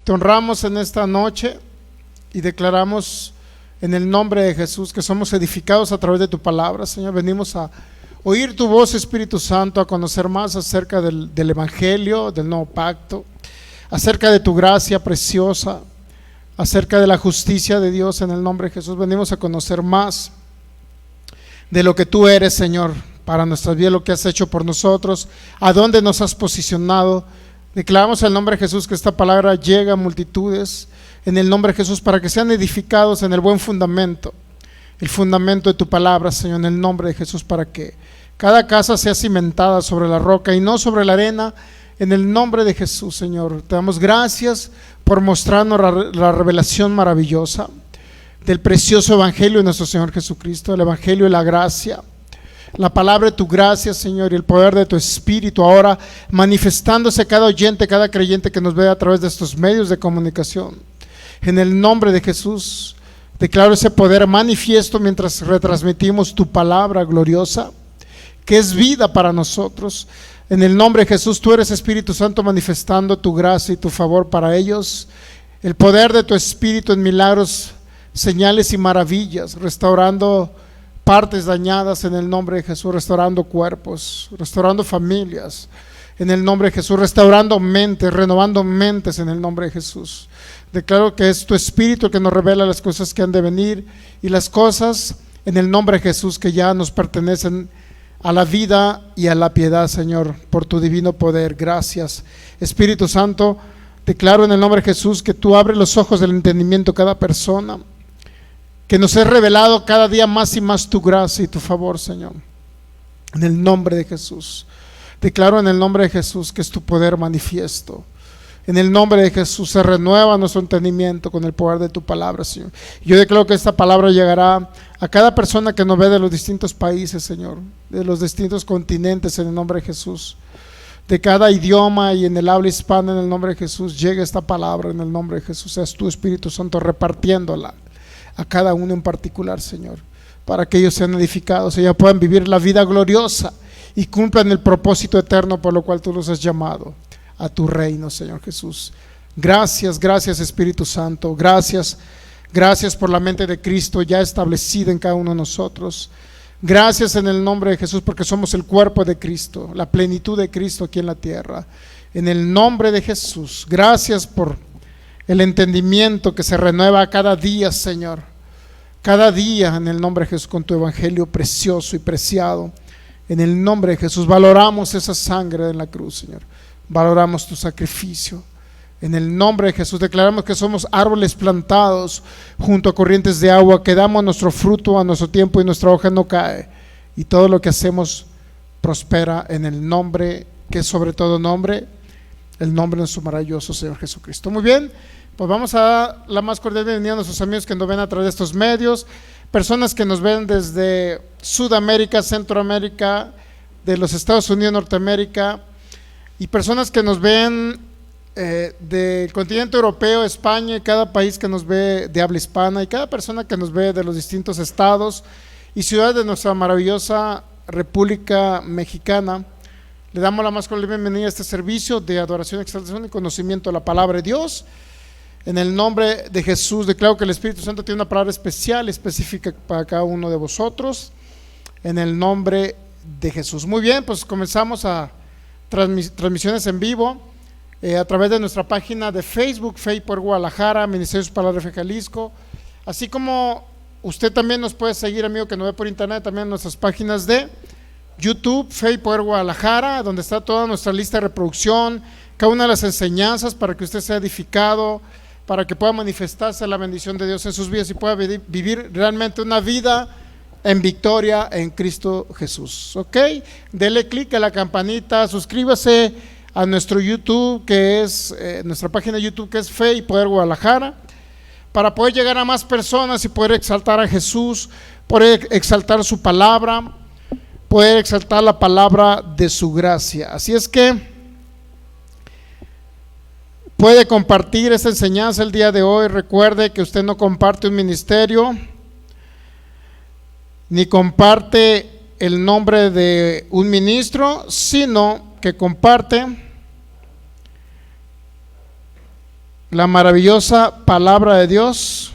Te honramos en esta noche y declaramos en el nombre de Jesús que somos edificados a través de tu palabra, Señor. Venimos a oír tu voz, Espíritu Santo, a conocer más acerca del Evangelio, del nuevo pacto, acerca de tu gracia preciosa, acerca de la justicia de Dios en el nombre de Jesús. Venimos a conocer más de lo que tú eres, Señor, para nuestra vida, lo que has hecho por nosotros, a dónde nos has posicionado. Declaramos en el nombre de Jesús que esta palabra llega a multitudes en el nombre de Jesús para que sean edificados en el buen fundamento, el fundamento de tu palabra, Señor, en el nombre de Jesús, para que cada casa sea cimentada sobre la roca y no sobre la arena, en el nombre de Jesús, Señor. Te damos gracias por mostrarnos la revelación maravillosa del precioso Evangelio de nuestro Señor Jesucristo, el Evangelio de la gracia, la palabra de tu gracia, Señor, y el poder de tu Espíritu ahora manifestándose a cada oyente, cada creyente que nos ve a través de estos medios de comunicación. En el nombre de Jesús declaro ese poder manifiesto mientras retransmitimos tu palabra gloriosa, que es vida para nosotros. En el nombre de Jesús, tú eres Espíritu Santo manifestando tu gracia y tu favor para ellos, el poder de tu Espíritu en milagros, señales y maravillas, restaurando partes dañadas en el nombre de Jesús, restaurando cuerpos, restaurando familias en el nombre de Jesús, restaurando mentes, renovando mentes en el nombre de Jesús. Declaro que es tu Espíritu el que nos revela las cosas que han de venir y las cosas en el nombre de Jesús que ya nos pertenecen a la vida y a la piedad, Señor, por tu divino poder. Gracias, Espíritu Santo. Declaro en el nombre de Jesús que tú abres los ojos del entendimiento a cada persona, que nos es revelado cada día más y más tu gracia y tu favor, Señor, en el nombre de Jesús. Declaro en el nombre de Jesús que es tu poder manifiesto. En el nombre de Jesús se renueva nuestro entendimiento con el poder de tu palabra, Señor. Yo declaro que esta palabra llegará a cada persona que nos ve de los distintos países, Señor, de los distintos continentes, en el nombre de Jesús. De cada idioma y en el habla hispana, en el nombre de Jesús, llegue esta palabra en el nombre de Jesús. Seas tu Espíritu Santo repartiéndola a cada uno en particular, Señor, para que ellos sean edificados, ellos puedan vivir la vida gloriosa y cumplan el propósito eterno por lo cual tú los has llamado a tu reino, Señor Jesús. Gracias, gracias Espíritu Santo, gracias por la mente de Cristo ya establecida en cada uno de nosotros. Gracias en el nombre de Jesús porque somos el cuerpo de Cristo, la plenitud de Cristo aquí en la tierra. En el nombre de Jesús, gracias por el entendimiento que se renueva cada día, Señor, cada día en el nombre de Jesús con tu evangelio precioso y preciado. En el nombre de Jesús valoramos esa sangre en la cruz, Señor, valoramos tu sacrificio. En el nombre de Jesús declaramos que somos árboles plantados junto a corrientes de agua, que damos nuestro fruto a nuestro tiempo y nuestra hoja no cae, y todo lo que hacemos prospera en el nombre que es sobre todo nombre, el nombre de nuestro maravilloso Señor Jesucristo. Muy bien, pues vamos a dar la más cordial bienvenida a nuestros amigos que nos ven a través de estos medios, personas que nos ven desde Sudamérica, Centroamérica, de los Estados Unidos, Norteamérica, y personas que nos ven del continente europeo, España, y cada país que nos ve de habla hispana, y cada persona que nos ve de los distintos estados y ciudades de nuestra maravillosa República Mexicana. Le damos la más cordial bienvenida a este servicio de adoración, exaltación y conocimiento de la palabra de Dios. En el nombre de Jesús declaro que el Espíritu Santo tiene una palabra especial, específica para cada uno de vosotros. En el nombre de Jesús. Muy bien, pues comenzamos a transmisiones en vivo a través de nuestra página de Facebook, Fe por Guadalajara, Ministerios Palabra de Fe Jalisco. Así como usted también nos puede seguir, amigo que nos ve por internet, también en nuestras páginas de YouTube, Fe y Poder Guadalajara, donde está toda nuestra lista de reproducción, cada una de las enseñanzas para que usted sea edificado, para que pueda manifestarse la bendición de Dios en sus vidas y pueda vivir realmente una vida en victoria en Cristo Jesús. Ok, dele clic a la campanita, suscríbase a nuestro YouTube, que es nuestra página de YouTube, que es Fe y Poder Guadalajara, para poder llegar a más personas y poder exaltar a Jesús, poder exaltar su palabra, poder exaltar la palabra de su gracia. Así es que puede compartir esta enseñanza el día de hoy. Recuerde que usted no comparte un ministerio, ni comparte el nombre de un ministro, sino que comparte la maravillosa palabra de Dios.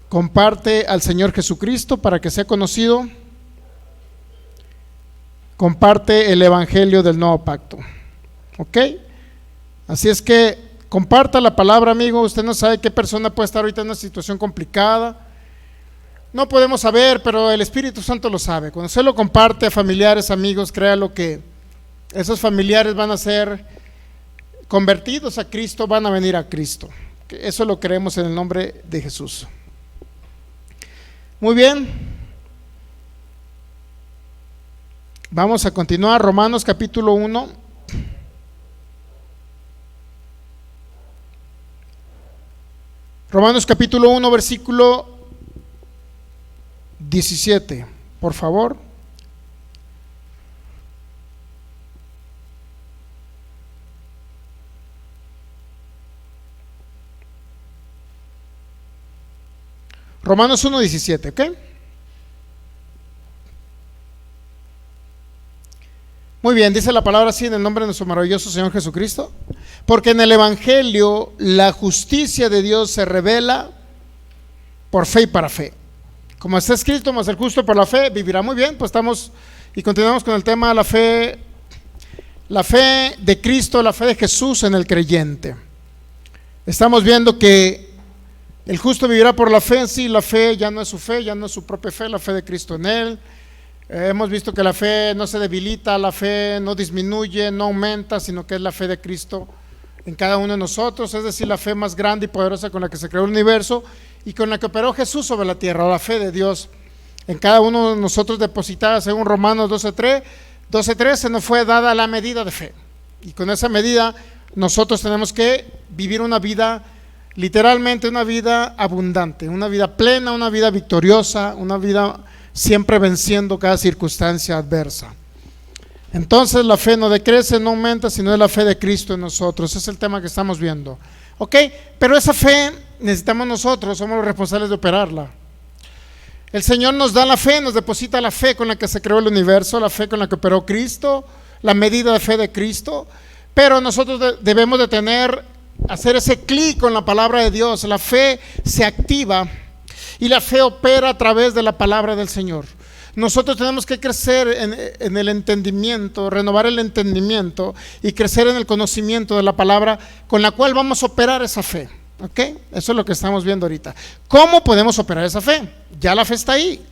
Comparte al Señor Jesucristo para que sea conocido. Comparte el Evangelio del Nuevo Pacto. ¿Ok? Así es que comparta la palabra, amigo. Usted no sabe qué persona puede estar ahorita en una situación complicada. No podemos saber, pero el Espíritu Santo lo sabe. Cuando usted lo comparte a familiares, amigos, créalo que esos familiares van a ser convertidos a Cristo, van a venir a Cristo. Eso lo creemos en el nombre de Jesús. Muy bien. Vamos a continuar. Romanos capítulo 1. Romanos capítulo 1, versículo 17, por favor. Romanos 1, 17, ¿ok? Muy bien, dice la palabra así en el nombre de nuestro maravilloso Señor Jesucristo. Porque en el Evangelio la justicia de Dios se revela por fe y para fe. Como está escrito, mas el justo por la fe vivirá. Muy bien, pues estamos y continuamos con el tema de la fe de Cristo, la fe de Jesús en el creyente. Estamos viendo que el justo vivirá por la fe. Sí, la fe ya no es su fe, ya no es su propia fe, la fe de Cristo en él. Hemos visto que la fe no se debilita, la fe no disminuye, no aumenta, sino que es la fe de Cristo en cada uno de nosotros, es decir, la fe más grande y poderosa con la que se creó el universo y con la que operó Jesús sobre la tierra, la fe de Dios en cada uno de nosotros depositada, según Romanos 12:3 se nos fue dada la medida de fe, y con esa medida nosotros tenemos que vivir una vida, literalmente una vida abundante, una vida plena, una vida victoriosa, una vida siempre venciendo cada circunstancia adversa. Entonces la fe no decrece, no aumenta, sino es la fe de Cristo en nosotros. Ese es el tema que estamos viendo. Ok, pero esa fe necesitamos nosotros, somos los responsables de operarla. El Señor nos da la fe, nos deposita la fe con la que se creó el universo, la fe con la que operó Cristo, la medida de fe de Cristo, pero nosotros debemos de hacer ese clic con la palabra de Dios. La fe se activa y la fe opera a través de la palabra del Señor. Nosotros tenemos que crecer en el entendimiento, renovar el entendimiento y crecer en el conocimiento de la palabra con la cual vamos a operar esa fe. ¿Ok? Eso es lo que estamos viendo ahorita. ¿Cómo podemos operar esa fe? Ya la fe está ahí.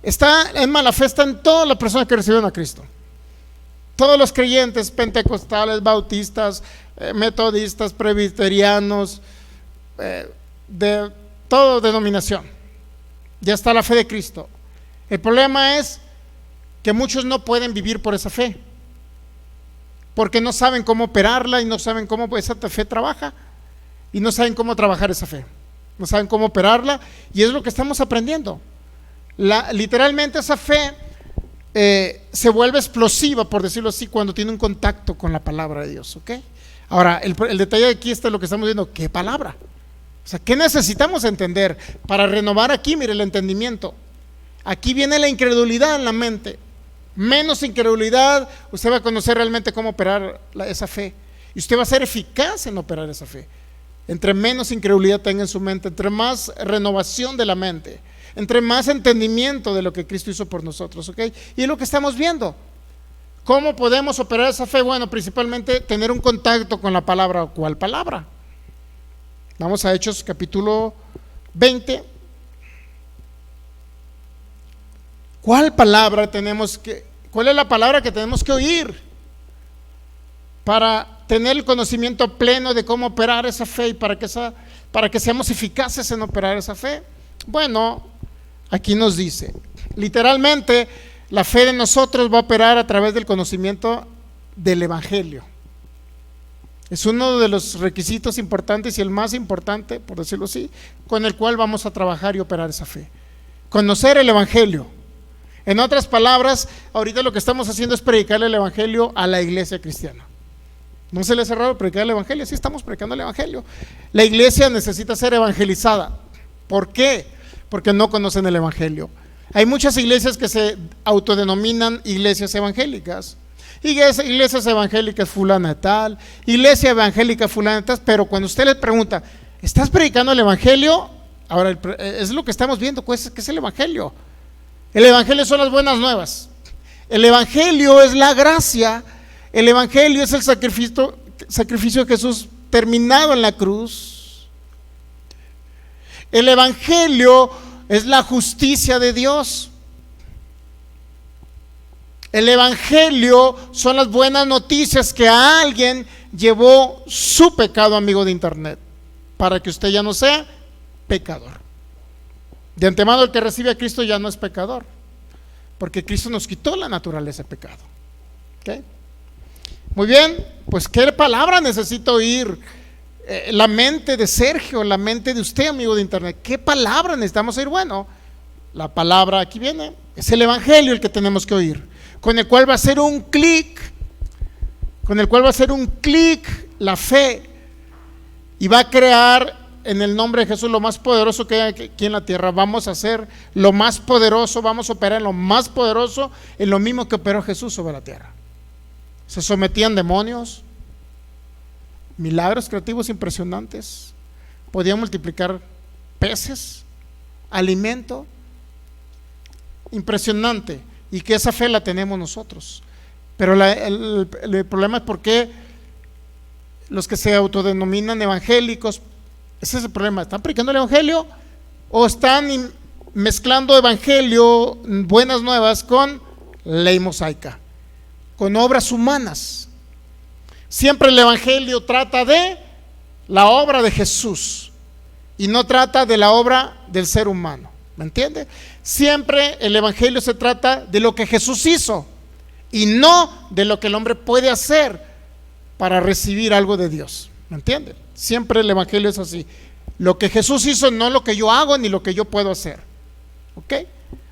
La fe está en todas las personas que recibieron a Cristo. Todos los creyentes, pentecostales, bautistas, metodistas, presbiterianos, de toda denominación. Ya está la fe de Cristo. El problema es que muchos no pueden vivir por esa fe, porque no saben cómo operarla y no saben cómo esa fe trabaja y no saben cómo trabajar esa fe, no saben cómo operarla, y es lo que estamos aprendiendo. Literalmente esa fe se vuelve explosiva, por decirlo así, cuando tiene un contacto con la palabra de Dios. ¿Ok? Ahora, el detalle aquí está lo que estamos viendo. ¿Qué palabra? O sea, ¿qué necesitamos entender para renovar aquí? Mire, el entendimiento. Aquí viene la incredulidad en la mente. Menos incredulidad, usted va a conocer realmente cómo operar esa fe, y usted va a ser eficaz en operar esa fe. Entre menos incredulidad tenga en su mente, entre más renovación de la mente, entre más entendimiento de lo que Cristo hizo por nosotros. ¿Ok? Y es lo que estamos viendo. ¿Cómo podemos operar esa fe? Bueno, principalmente tener un contacto con la palabra. ¿Cuál palabra? Vamos a Hechos capítulo 20. ¿Cuál es la palabra que tenemos que oír para tener el conocimiento pleno de cómo operar esa fe y para que seamos eficaces en operar esa fe? Bueno, aquí nos dice, literalmente, la fe de nosotros va a operar a través del conocimiento del Evangelio. Es uno de los requisitos importantes y el más importante, por decirlo así, con el cual vamos a trabajar y operar esa fe. Conocer el Evangelio. En otras palabras, ahorita lo que estamos haciendo es predicar el Evangelio a la iglesia cristiana. ¿No se les ha raro predicar el Evangelio? Sí, estamos predicando el Evangelio. La iglesia necesita ser evangelizada. ¿Por qué? Porque no conocen el Evangelio. Hay muchas iglesias que se autodenominan iglesias evangélicas, iglesias evangélicas fulana de tal, iglesia evangélica fulana de tal, pero cuando usted le pregunta, ¿estás predicando el evangelio? Ahora, es lo que estamos viendo, ¿qué es el evangelio? El evangelio son las buenas nuevas. El evangelio es la gracia. El evangelio es el sacrificio de Jesús terminado en la cruz. El evangelio es la justicia de Dios. El evangelio son las buenas noticias que a alguien llevó su pecado, amigo de internet, para que usted ya no sea pecador. De antemano, el que recibe a Cristo ya no es pecador, porque Cristo nos quitó la naturaleza de pecado. ¿Okay? Muy bien, pues ¿qué palabra necesita oír? La mente de Sergio, la mente de usted, amigo de internet. ¿Qué palabra necesitamos oír? Bueno, la palabra aquí viene, es el evangelio el que tenemos que oír, con el cual va a ser un clic, la fe, y va a crear en el nombre de Jesús lo más poderoso que hay aquí en la tierra. Vamos a hacer lo más poderoso, vamos a operar en lo más poderoso, en lo mismo que operó Jesús sobre la tierra. Se sometían demonios, milagros creativos impresionantes, podían multiplicar peces, alimento, impresionante, y que esa fe la tenemos nosotros. Pero el problema es por qué los que se autodenominan evangélicos, ese es el problema, ¿están predicando el evangelio o están mezclando evangelio, buenas nuevas, con ley mosaica, con obras humanas? Siempre el evangelio trata de la obra de Jesús y no trata de la obra del ser humano, ¿me entiende? Siempre el evangelio se trata de lo que Jesús hizo y no de lo que el hombre puede hacer para recibir algo de Dios, ¿me entiende? Siempre el evangelio es así, lo que Jesús hizo, no lo que yo hago ni lo que yo puedo hacer. ¿Ok?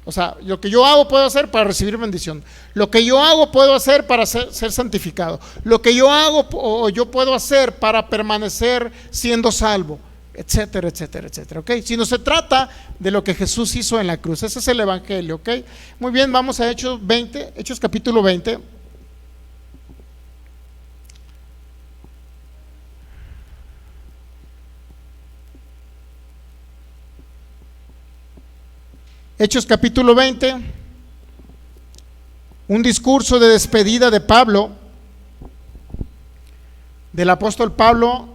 O sea, lo que yo hago puedo hacer para recibir bendición, lo que yo hago puedo hacer para ser santificado, lo que yo hago o yo puedo hacer para permanecer siendo salvo, etcétera, etcétera, etcétera. ¿Ok? Si no se trata de lo que Jesús hizo en la cruz, ese es el evangelio. ¿Ok? Muy bien, vamos a Hechos capítulo 20. Hechos capítulo 20, un discurso de despedida de Pablo, del apóstol Pablo.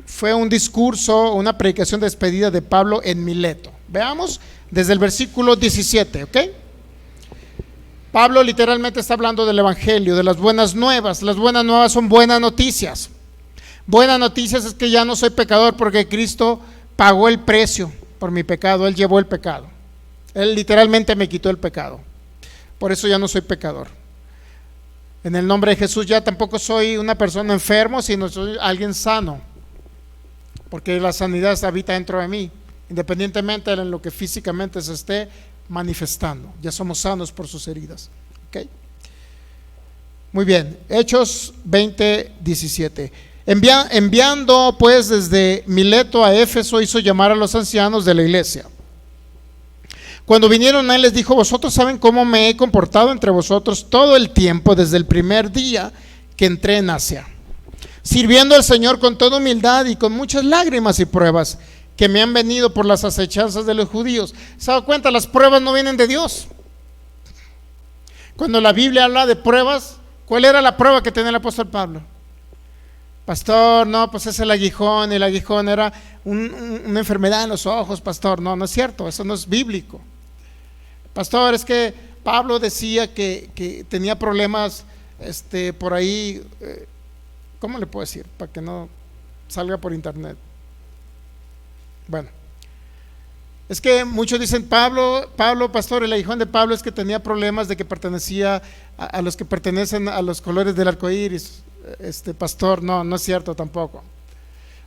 Fue un discurso, una predicación de despedida de Pablo en Mileto. Veamos desde el versículo 17, ¿ok? Pablo literalmente está hablando del evangelio, de las buenas nuevas. Las buenas nuevas son buenas noticias. Buenas noticias es que ya no soy pecador porque Cristo pagó el precio por mi pecado, Él llevó el pecado, Él literalmente me quitó el pecado, por eso ya no soy pecador. En el nombre de Jesús ya tampoco soy una persona enfermo, sino soy alguien sano, porque la sanidad habita dentro de mí, independientemente de lo que físicamente se esté manifestando. Ya somos sanos por sus heridas. ¿Okay? Muy bien, Hechos 20:17. Enviando pues desde Mileto a Éfeso, hizo llamar a los ancianos de la iglesia. Cuando vinieron a él, les dijo: vosotros saben cómo me he comportado entre vosotros todo el tiempo desde el primer día que entré en Asia, sirviendo al Señor con toda humildad y con muchas lágrimas y pruebas que me han venido por las acechanzas de los judíos. ¿Se ha dado cuenta? Las pruebas no vienen de Dios. Cuando la Biblia habla de pruebas, ¿cuál era la prueba que tenía el apóstol Pablo? Pastor, no, pues es el aguijón, el aguijón era una enfermedad en los ojos, pastor. No, no es cierto, eso no es bíblico. Pastor, es que Pablo decía que tenía problemas por ahí, ¿cómo le puedo decir? Para que no salga por internet. Bueno, es que muchos dicen, Pablo, pastor, el aguijón de Pablo es que tenía problemas de que pertenecía a los que pertenecen a los colores del arco iris. Pastor, no es cierto tampoco.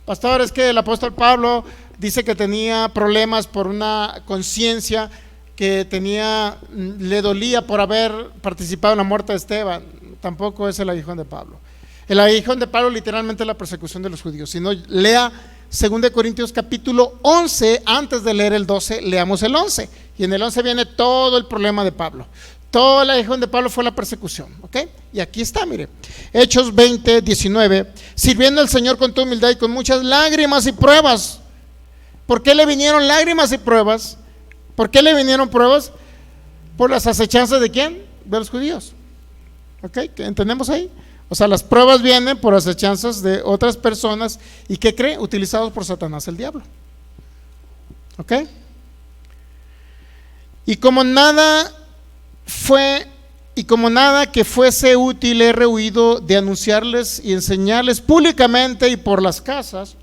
Pastor, es que el apóstol Pablo dice que tenía problemas por una conciencia que le dolía por haber participado en la muerte de Esteban. Tampoco es el aguijón de Pablo. El aguijón de Pablo literalmente es la persecución de los judíos. Si no, lea 2 Corintios capítulo 11, antes de leer el 12, leamos el 11. Y en el 11 viene todo el problema de Pablo. Toda la legión de Pablo fue la persecución, ¿ok? Y aquí está, mire, Hechos 20, 19, sirviendo al Señor con toda humildad y con muchas lágrimas y pruebas. ¿Por qué le vinieron lágrimas y pruebas? ¿Por qué le vinieron pruebas? Por las acechanzas ¿de quién? De los judíos, ¿ok? ¿Entendemos ahí? O sea, las pruebas vienen por acechanzas de otras personas y ¿qué cree? Utilizados por Satanás, el diablo, ¿ok? Y como nada que fuese útil he rehuido de anunciarles y enseñarles públicamente y por las casas,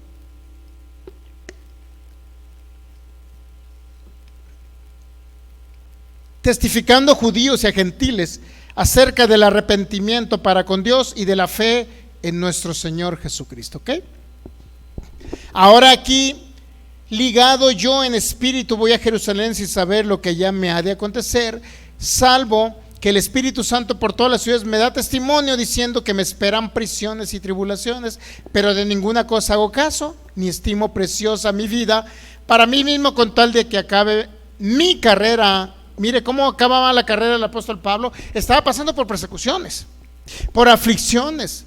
testificando a judíos y a gentiles acerca del arrepentimiento para con Dios y de la fe en nuestro Señor Jesucristo, ¿ok? Ahora aquí, ligado yo en espíritu, voy a Jerusalén sin saber lo que ya me ha de acontecer, salvo que el Espíritu Santo por todas las ciudades me da testimonio diciendo que me esperan prisiones y tribulaciones, pero de ninguna cosa hago caso, ni estimo preciosa mi vida para mí mismo con tal de que acabe mi carrera. Mire cómo acababa la carrera del apóstol Pablo. Estaba pasando por persecuciones, por aflicciones,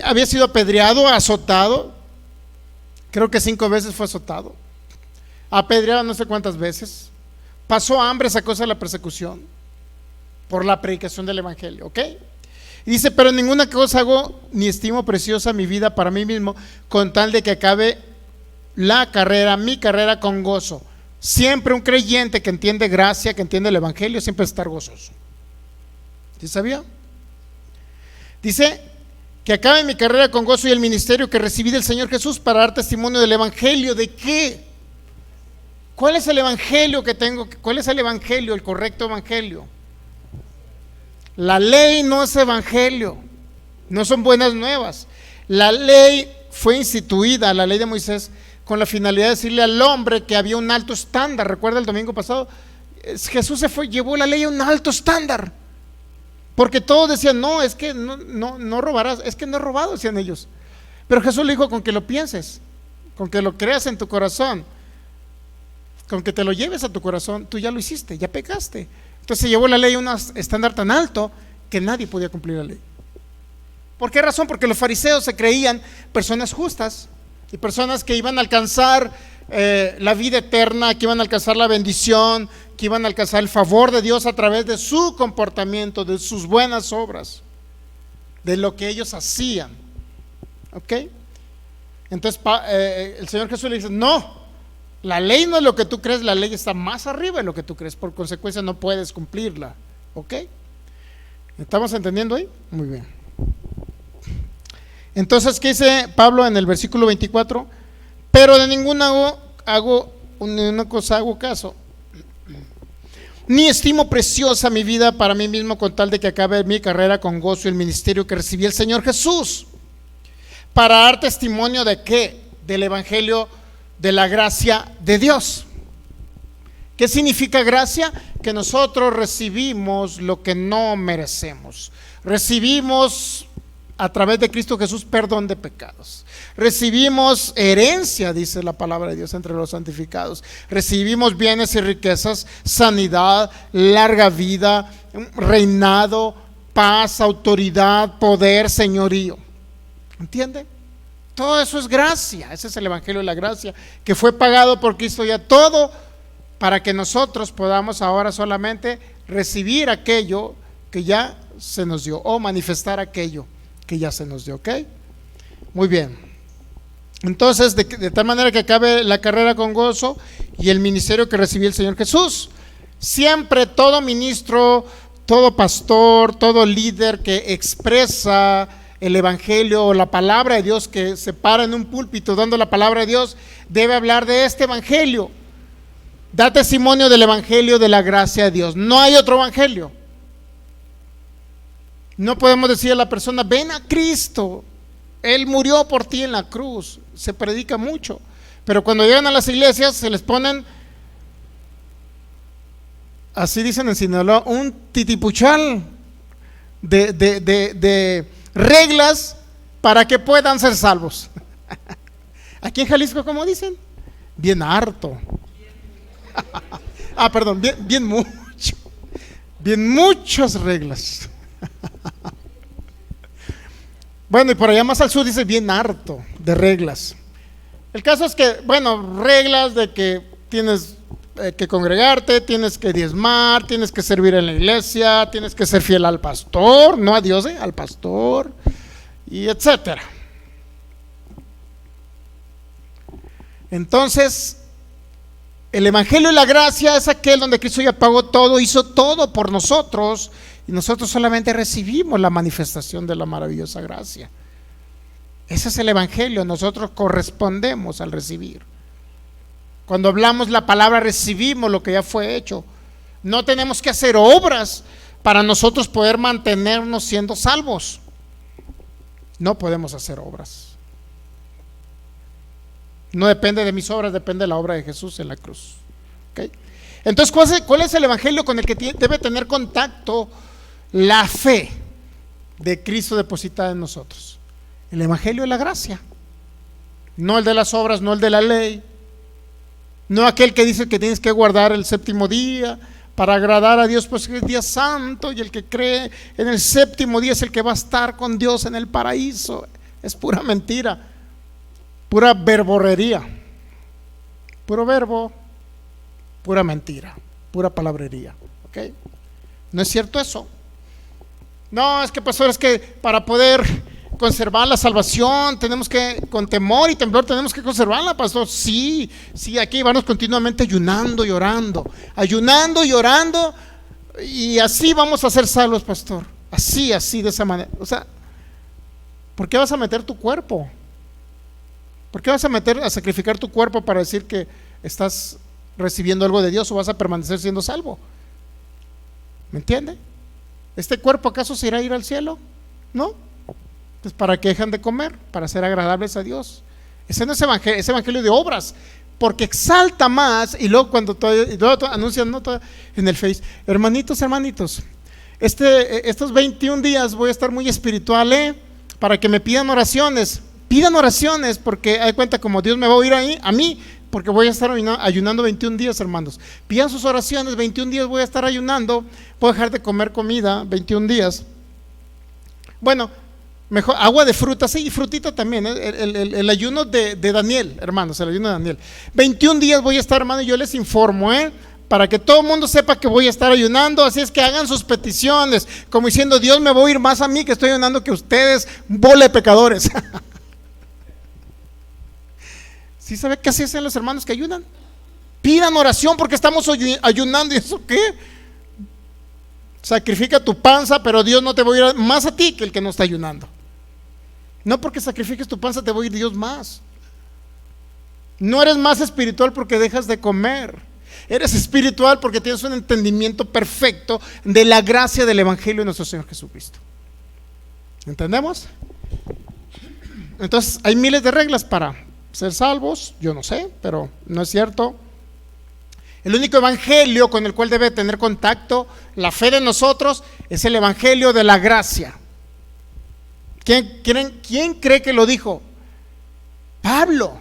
había sido apedreado, azotado, creo que 5 veces fue azotado, apedreado no sé cuántas veces, pasó hambre a causa de la persecución por la predicación del evangelio, ¿ok? Y dice, pero ninguna cosa hago ni estimo preciosa mi vida para mí mismo con tal de que acabe la carrera, mi carrera con gozo. Siempre un creyente que entiende gracia, que entiende el evangelio, siempre estar gozoso. ¿Sí sabía? Dice que acabe mi carrera con gozo y el ministerio que recibí del Señor Jesús para dar testimonio del evangelio. ¿De qué? ¿Cuál es el evangelio que tengo? ¿Cuál es el evangelio, el correcto evangelio? La ley no es evangelio, no son buenas nuevas. La ley fue instituida, la ley de Moisés, con la finalidad de decirle al hombre que había un alto estándar. Recuerda el domingo pasado, Jesús llevó la ley a un alto estándar, porque todos decían, no, es que no robarás, es que no he robado, decían ellos. Pero Jesús le dijo, con que lo pienses, con que lo creas en tu corazón, con que te lo lleves a tu corazón, tú ya lo hiciste, ya pecaste. Entonces llevó la ley a un estándar tan alto que nadie podía cumplir la ley. ¿Por qué razón? Porque los fariseos se creían personas justas y personas que iban a alcanzar la vida eterna, que iban a alcanzar la bendición, que iban a alcanzar el favor de Dios a través de su comportamiento, de sus buenas obras, de lo que ellos hacían, ¿ok? Entonces el Señor Jesús le dice, no, la ley no es lo que tú crees, la ley está más arriba de lo que tú crees, por consecuencia no puedes cumplirla, ¿ok? ¿Estamos entendiendo ahí? Muy bien. Entonces, ¿qué dice Pablo en el versículo 24? Pero de ninguna cosa hago caso, ni estimo preciosa mi vida para mí mismo con tal de que acabe mi carrera con gozo y el ministerio que recibí el Señor Jesús, para dar testimonio de ¿qué? Del evangelio de la gracia de Dios. ¿Qué significa gracia? Que nosotros recibimos lo que no merecemos. Recibimos a través de Cristo Jesús perdón de pecados. Recibimos herencia, dice la palabra de Dios, entre los santificados. Recibimos bienes y riquezas, sanidad, larga vida, reinado, paz, autoridad, poder, señorío. ¿Entiende? Todo eso es gracia. Ese es el evangelio de la gracia, que fue pagado por Cristo ya todo, para que nosotros podamos ahora solamente recibir aquello que ya se nos dio, o manifestar aquello que ya se nos dio, ¿ok? Muy bien. Entonces, de tal manera que acabe la carrera con gozo y el ministerio que recibí el Señor Jesús. Siempre todo ministro, todo pastor, todo líder que expresa el evangelio o la palabra de Dios, que se para en un púlpito dando la palabra de Dios, debe hablar de este evangelio. Da testimonio del evangelio de la gracia de Dios. No hay otro evangelio. No podemos decir a la persona, ven a Cristo, Él murió por ti en la cruz. Se predica mucho, pero cuando llegan a las iglesias se les ponen, así dicen en Sinaloa, un titipuchal de reglas para que puedan ser salvos. Aquí en Jalisco, ¿cómo dicen? Bien harto. Perdón, bien mucho. Bien, muchas reglas. Bueno, y por allá más al sur dice bien harto de reglas. El caso es que, bueno, reglas de que tienes que congregarte, tienes que diezmar, tienes que servir en la iglesia, tienes que ser fiel al pastor, no a Dios, al pastor, y etcétera. Entonces, el evangelio de la gracia es aquel donde Cristo ya pagó todo, hizo todo por nosotros, y nosotros solamente recibimos la manifestación de la maravillosa gracia. Ese es el evangelio, nosotros correspondemos al recibir. Cuando hablamos la palabra recibimos lo que ya fue hecho. No tenemos que hacer obras para nosotros poder mantenernos siendo salvos. No podemos hacer obras. No depende de mis obras, depende de la obra de Jesús en la cruz. ¿Okay? Entonces, ¿cuál es el evangelio con el que debe tener contacto la fe de Cristo depositada en nosotros? El evangelio de la gracia. No el de las obras, no el de la ley. No aquel que dice que tienes que guardar el séptimo día para agradar a Dios, pues es día santo, y el que cree en el séptimo día es el que va a estar con Dios en el paraíso. Es pura mentira, pura verborrería, puro verbo, pura mentira, pura palabrería. ¿Okay? No es cierto eso. No, es que pastor, es que para poder conservar la salvación tenemos que, con temor y temblor tenemos que conservarla, pastor. Sí, aquí vamos continuamente ayunando y orando, y así vamos a ser salvos, pastor. Así, de esa manera. O sea, ¿por qué vas a meter tu cuerpo? ¿Por qué vas a sacrificar tu cuerpo para decir que estás recibiendo algo de Dios o vas a permanecer siendo salvo? ¿Me entiende? ¿Este cuerpo acaso se irá a ir al cielo? ¿No? Entonces, ¿para qué dejan de comer? Para ser agradables a Dios. Ese no es evangelio, es evangelio de obras, porque exalta más. Y luego cuando anuncian, ¿no?, en el Face, hermanitos, estos 21 días voy a estar muy espiritual, para que me pidan oraciones, porque hay cuenta como Dios me va a oír a mí, porque voy a estar ayunando 21 días, hermanos. Pidan sus oraciones, 21 días voy a estar ayunando, puedo dejar de comer comida 21 días. Bueno, mejor agua de fruta, sí, y frutita también, el ayuno de Daniel, hermanos, el ayuno de Daniel. 21 días voy a estar, hermano, y yo les informo, para que todo el mundo sepa que voy a estar ayunando. Así es que hagan sus peticiones, como diciendo, Dios me va a oír más a mí que estoy ayunando que ustedes, bola de pecadores. ¿Sí sabe qué hacen los hermanos que ayunan? Pidan oración porque estamos ayunando. ¿Y eso qué? Sacrifica tu panza, pero Dios no te va a oír más a ti que el que no está ayunando. No porque sacrifiques tu panza te va a oír Dios más. No eres más espiritual porque dejas de comer. Eres espiritual porque tienes un entendimiento perfecto de la gracia del evangelio de nuestro Señor Jesucristo. ¿Entendemos? Entonces hay miles de reglas para ser salvos, yo no sé, pero no es cierto. El único evangelio con el cual debe tener contacto la fe de nosotros es el evangelio de la gracia. ¿Quién cree que lo dijo? Pablo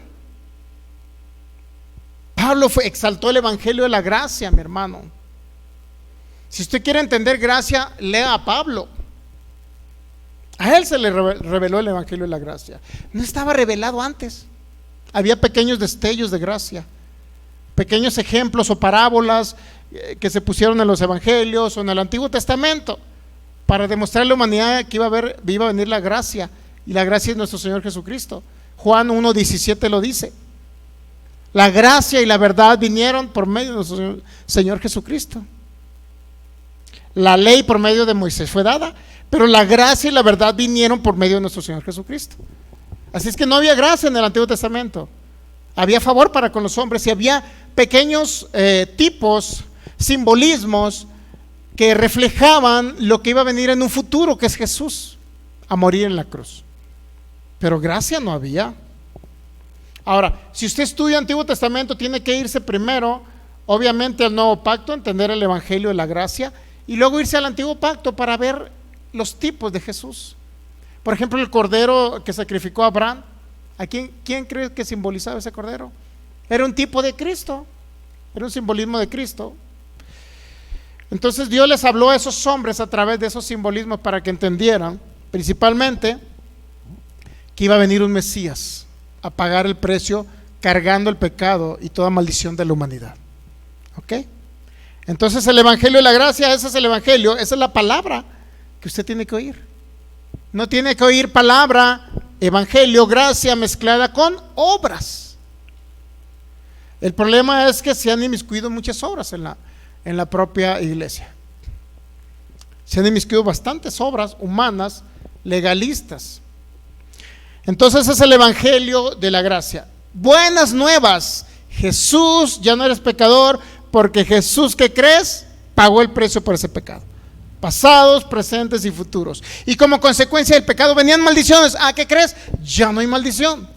exaltó el evangelio de la gracia, mi hermano. Si usted quiere entender gracia, lea a Pablo. A él se le reveló el evangelio de la gracia. No estaba revelado antes. Había pequeños destellos de gracia, pequeños ejemplos o parábolas que se pusieron en los evangelios o en el Antiguo Testamento para demostrar a la humanidad que iba a venir la gracia, y la gracia es nuestro Señor Jesucristo. Juan 1:17 lo dice. La gracia y la verdad vinieron por medio de nuestro Señor Jesucristo. La ley por medio de Moisés fue dada, pero la gracia y la verdad vinieron por medio de nuestro Señor Jesucristo. Así es que no había gracia en el Antiguo Testamento. Había favor para con los hombres y había pequeños tipos, simbolismos que reflejaban lo que iba a venir en un futuro, que es Jesús a morir en la cruz. Pero gracia no había. Ahora, si usted estudia Antiguo Testamento, tiene que irse primero, obviamente, al Nuevo Pacto, entender el evangelio de la gracia, y luego irse al Antiguo Pacto para ver los tipos de Jesús. Por ejemplo, el cordero que sacrificó a Abraham, ¿a quién cree que simbolizaba ese cordero? Era un tipo de Cristo, era un simbolismo de Cristo. Entonces Dios les habló a esos hombres a través de esos simbolismos para que entendieran, principalmente, que iba a venir un Mesías a pagar el precio cargando el pecado y toda maldición de la humanidad. ¿Ok? Entonces el Evangelio de la gracia, ese es el Evangelio, esa es la palabra que usted tiene que oír. No tiene que oír palabra, Evangelio, gracia mezclada con obras. El problema es que se han inmiscuido muchas obras en la propia iglesia. Se han inmiscuido bastantes obras humanas, legalistas. Entonces es el Evangelio de la gracia. Buenas nuevas, Jesús, ya no eres pecador, porque Jesús, ¿qué crees? Pagó el precio por ese pecado. Pasados, presentes y futuros. Y como consecuencia del pecado venían maldiciones. ¿Qué crees? Ya no hay maldición.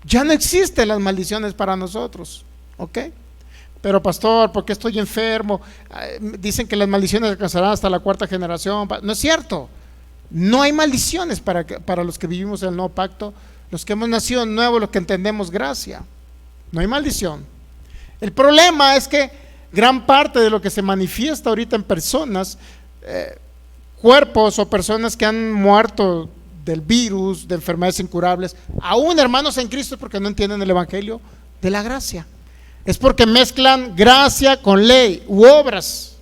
Ya no existen las maldiciones para nosotros. ¿Ok? Pero pastor, ¿por qué estoy enfermo? Dicen que las maldiciones alcanzarán hasta la 4ª generación. No es cierto. No hay maldiciones para los que vivimos en el nuevo pacto, los que hemos nacido de nuevo, los que entendemos gracia. No hay maldición. El problema es que gran parte de lo que se manifiesta ahorita en personas, cuerpos o personas que han muerto del virus, de enfermedades incurables, aún hermanos en Cristo, porque no entienden el Evangelio de la gracia. Es porque mezclan gracia con ley u obras.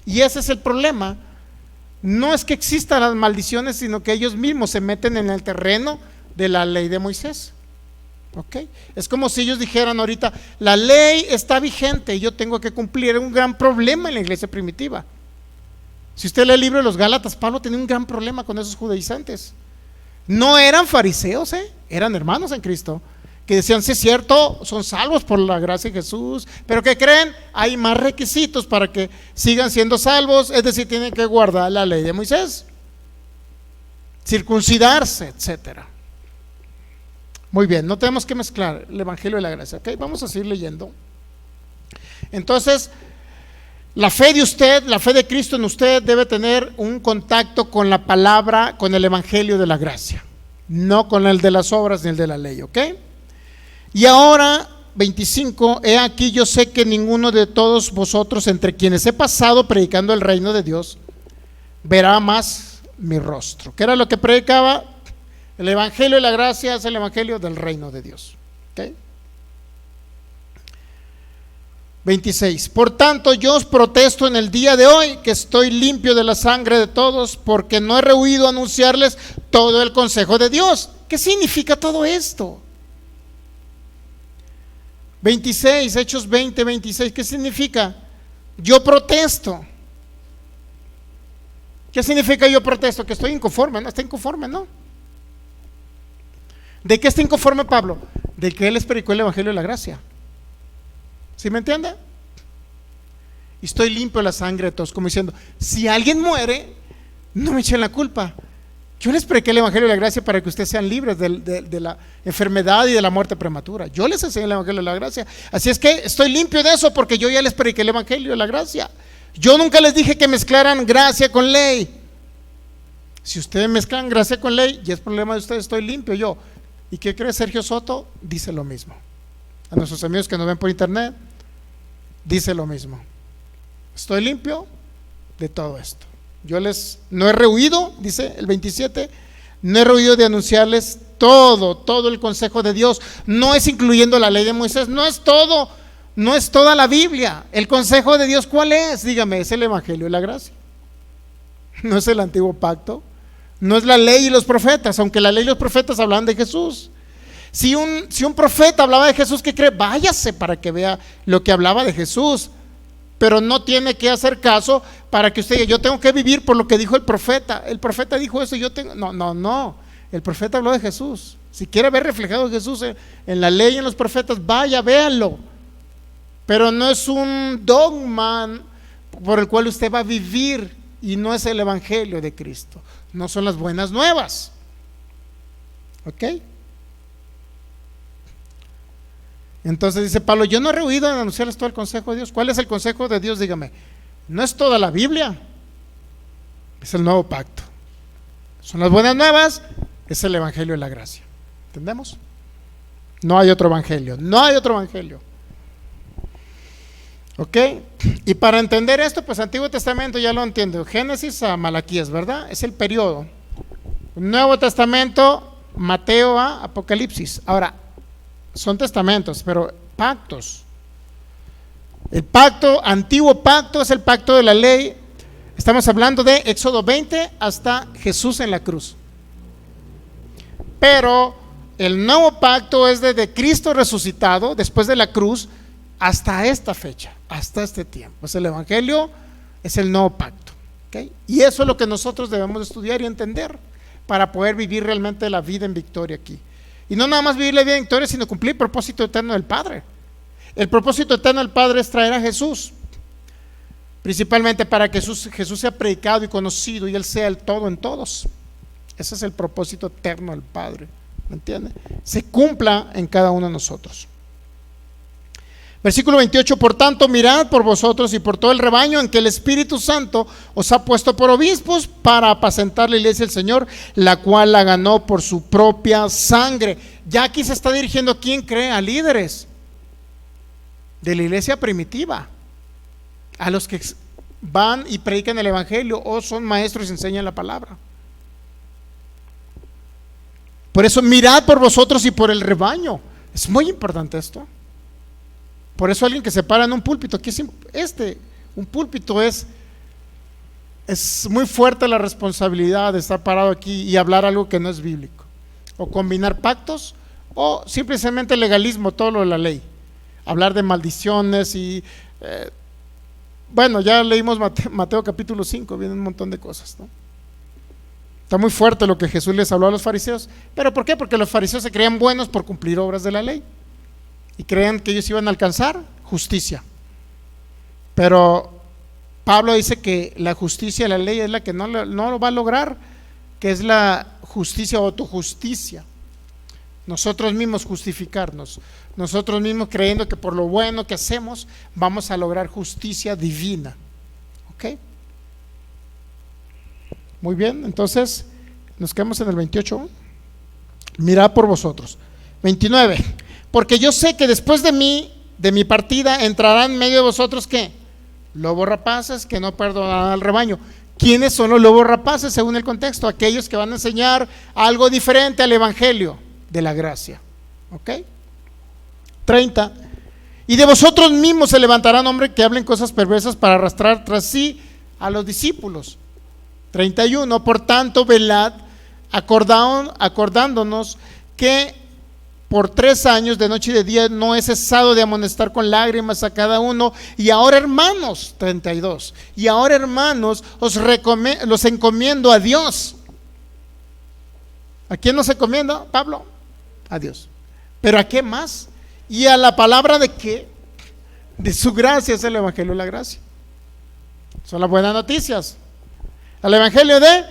Y ese es el problema. No es que existan las maldiciones, sino que ellos mismos se meten en el terreno de la ley de Moisés. ¿Ok? Es como si ellos dijeran ahorita, la ley está vigente y yo tengo que cumplir. Era un gran problema en la iglesia primitiva. Si usted lee el libro de los Gálatas, Pablo tenía un gran problema con esos judaizantes. No eran fariseos, eran hermanos en Cristo, que decían, sí es cierto, son salvos por la gracia de Jesús, pero ¿qué creen? Hay más requisitos para que sigan siendo salvos, es decir, tienen que guardar la ley de Moisés, circuncidarse, etcétera. Muy bien, no tenemos que mezclar el Evangelio de la gracia. ¿Ok? Vamos a seguir leyendo. Entonces, la fe de usted, la fe de Cristo en usted debe tener un contacto con la palabra, con el Evangelio de la gracia, no con el de las obras ni el de la ley. ¿Ok? Y ahora, 25, he aquí yo sé que ninguno de todos vosotros entre quienes he pasado predicando el reino de Dios verá más mi rostro. ¿Qué era lo que predicaba? El Evangelio de la gracia es el Evangelio del reino de Dios. ¿Okay? 26. Por tanto, yo os protesto en el día de hoy que estoy limpio de la sangre de todos, porque no he rehuido anunciarles todo el consejo de Dios. ¿Qué significa todo esto? 26, Hechos 20, 26. ¿Qué significa? Yo protesto. ¿Qué significa yo protesto? Que estoy inconforme. No, está inconforme, ¿no? ¿De qué está inconforme Pablo? De que él les predicó el Evangelio de la gracia. ¿Sí me entiende? Y estoy limpio de la sangre de todos, como diciendo, si alguien muere, no me echen la culpa. Yo les prediqué el Evangelio de la gracia para que ustedes sean libres de la enfermedad y de la muerte prematura. Yo les enseñé el Evangelio de la gracia. Así es que estoy limpio de eso porque yo ya les prediqué el Evangelio de la gracia. Yo nunca les dije que mezclaran gracia con ley. Si ustedes mezclan gracia con ley, ya es problema de ustedes, estoy limpio yo. ¿Y qué cree Sergio Soto? Dice lo mismo. A nuestros amigos que nos ven por internet, dice lo mismo. Estoy limpio de todo esto. Yo no he rehuido, dice el 27, no he rehuido de anunciarles todo el consejo de Dios. No es incluyendo la ley de Moisés, no es todo, no es toda la Biblia. El consejo de Dios, ¿cuál es? Dígame, es el Evangelio de la gracia. No es el antiguo pacto, no es la ley y los profetas, aunque la ley y los profetas hablaban de Jesús. Si un profeta hablaba de Jesús, ¿qué cree? Váyase para que vea lo que hablaba de Jesús. Pero no tiene que hacer caso para que usted diga, yo tengo que vivir por lo que dijo el profeta. El profeta dijo eso, yo tengo... No. El profeta habló de Jesús. Si quiere ver reflejado Jesús en la ley y en los profetas, vaya, véanlo. Pero no es un dogma por el cual usted va a vivir, y no es el Evangelio de Cristo. No son las buenas nuevas. ¿Ok? Entonces dice Pablo, yo no he rehuido en anunciarles todo el consejo de Dios. ¿Cuál es el consejo de Dios? Dígame. No es toda la Biblia, es el nuevo pacto. Son las buenas nuevas, es el Evangelio de la gracia. ¿Entendemos? No hay otro evangelio, no hay otro evangelio. ¿Ok? Y para entender esto, pues Antiguo Testamento ya lo entiendo, Génesis a Malaquías, ¿verdad? Es el periodo. Nuevo Testamento, Mateo a Apocalipsis. Ahora, son testamentos, pero pactos. El pacto, antiguo pacto, es el pacto de la ley. Estamos hablando de Éxodo 20 hasta Jesús en la cruz. Pero el nuevo pacto es desde Cristo resucitado, después de la cruz, hasta esta fecha, hasta este tiempo. Pues el Evangelio es el nuevo pacto. ¿Okay? Y eso es lo que nosotros debemos estudiar y entender para poder vivir realmente la vida en victoria aquí. Y no nada más vivir la vida en victoria, sino cumplir el propósito eterno del Padre. El propósito eterno del Padre es traer a Jesús, principalmente para que Jesús sea predicado y conocido y Él sea el todo en todos. Ese es el propósito eterno del Padre, ¿me entiende? Se cumpla en cada uno de nosotros. Versículo 28, por tanto, mirad por vosotros y por todo el rebaño en que el Espíritu Santo os ha puesto por obispos para apacentar la iglesia del Señor, la cual la ganó por su propia sangre. Ya aquí se está dirigiendo a quien cree, a líderes de la iglesia primitiva, a los que van y predican el Evangelio o son maestros y enseñan la palabra. Por eso, mirad por vosotros y por el rebaño. Es muy importante esto. Por eso alguien que se para en un púlpito, aquí un púlpito es muy fuerte la responsabilidad de estar parado aquí y hablar algo que no es bíblico, o combinar pactos, o simplemente legalismo, todo lo de la ley, hablar de maldiciones y bueno, ya leímos Mateo capítulo 5, viene un montón de cosas, ¿no? Está muy fuerte lo que Jesús les habló a los fariseos. ¿Pero por qué? Porque los fariseos se creían buenos por cumplir obras de la ley y creían que ellos iban a alcanzar justicia. Pero Pablo dice que la justicia de la ley es la que no lo va a lograr, que es la justicia o autojusticia. Nosotros mismos justificarnos, nosotros mismos creyendo que por lo bueno que hacemos vamos a lograr justicia divina. ¿Ok? Muy bien, entonces nos quedamos en el 28. Mirad por vosotros. 29. Porque yo sé que después de mi partida, entrarán en medio de vosotros, ¿qué? Lobos rapaces que no perdonarán al rebaño. ¿Quiénes son los lobos rapaces según el contexto? Aquellos que van a enseñar algo diferente al evangelio de la gracia. ¿Ok? 30. Y de vosotros mismos se levantarán hombres que hablen cosas perversas para arrastrar tras sí a los discípulos. 31. Por tanto, velad, acordándonos que por 3 años de noche y de día no he cesado de amonestar con lágrimas a cada uno. Y ahora, hermanos, 32. Y ahora, hermanos, los encomiendo a Dios. ¿A quién nos encomienda Pablo? A Dios. ¿Pero a qué más? ¿Y a la palabra de qué? De su gracia, es el evangelio de la gracia. Son las buenas noticias. Al evangelio de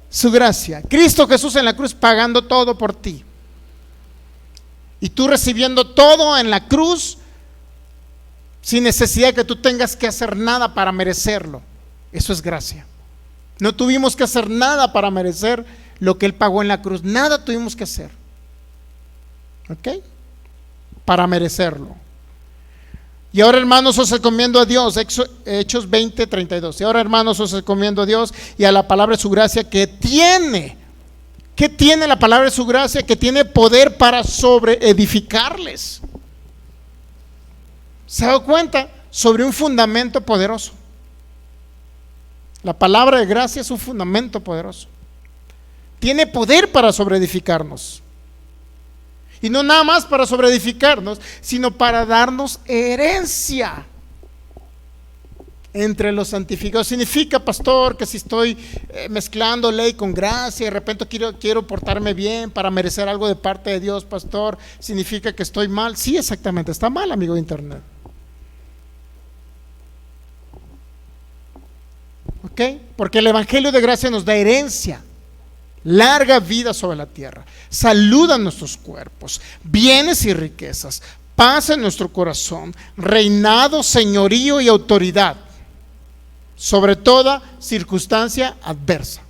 su gracia. Cristo Jesús en la cruz pagando todo por ti. Y tú recibiendo todo en la cruz sin necesidad de que tú tengas que hacer nada para merecerlo. Eso es gracia. No tuvimos que hacer nada para merecer lo que Él pagó en la cruz. Nada tuvimos que hacer. ¿Ok? Para merecerlo. Y ahora, hermanos, os encomiendo a Dios. Hechos 20, 32. Y ahora, hermanos, os encomiendo a Dios y a la palabra de su gracia que tiene. ¿Qué tiene la palabra de su gracia? Que tiene poder para sobreedificarles. ¿Se ha dado cuenta? Sobre un fundamento poderoso. La palabra de gracia es un fundamento poderoso. Tiene poder para sobreedificarnos. Y no nada más para sobreedificarnos, sino para darnos herencia entre los santificados. Significa, pastor, que si estoy mezclando ley con gracia y de repente quiero portarme bien para merecer algo de parte de Dios, pastor, significa que estoy mal. Sí, exactamente, está mal, amigo de internet. ¿Ok? Porque el evangelio de gracia nos da herencia, larga vida sobre la tierra, salud a nuestros cuerpos, bienes y riquezas, paz en nuestro corazón, reinado, señorío y autoridad sobre toda circunstancia adversa.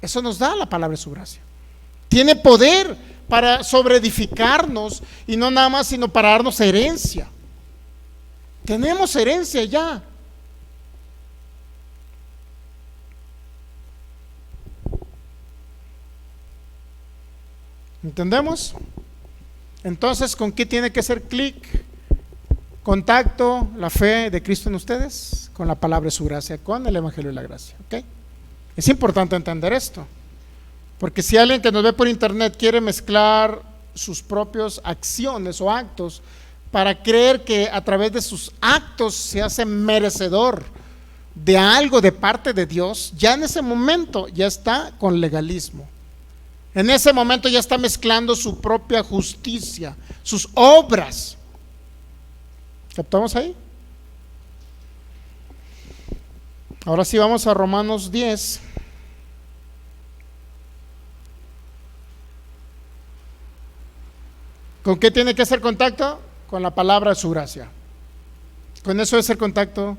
Eso nos da la palabra de su gracia. Tiene poder para sobreedificarnos y no nada más, sino para darnos herencia. Tenemos herencia ya. ¿Entendemos? Entonces, ¿con qué tiene que hacer clic? Contacto, la fe de Cristo en ustedes, con la palabra de su gracia, con el Evangelio de la gracia. ¿Ok? Es importante entender esto, porque si alguien que nos ve por internet quiere mezclar sus propias acciones o actos para creer que a través de sus actos se hace merecedor de algo de parte de Dios, ya en ese momento ya está con legalismo. En ese momento ya está mezclando su propia justicia, sus obras. ¿Captamos ahí? Ahora sí vamos a Romanos 10. ¿Con qué tiene que hacer contacto? Con la palabra de su gracia. Con eso es el contacto,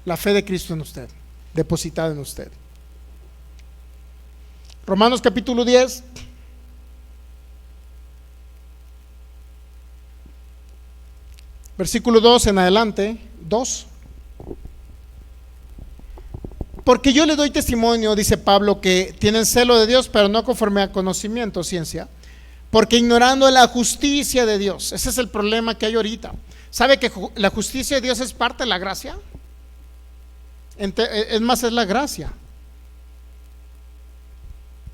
la fe de Cristo en usted, depositada en usted. Romanos capítulo 10. Versículo 2 en adelante, 2. Porque yo le doy testimonio, dice Pablo, que tienen celo de Dios, pero no conforme a conocimiento, ciencia, porque ignorando la justicia de Dios. Ese es el problema que hay ahorita. ¿Sabe que la justicia de Dios es parte de la gracia? Es más, es la gracia.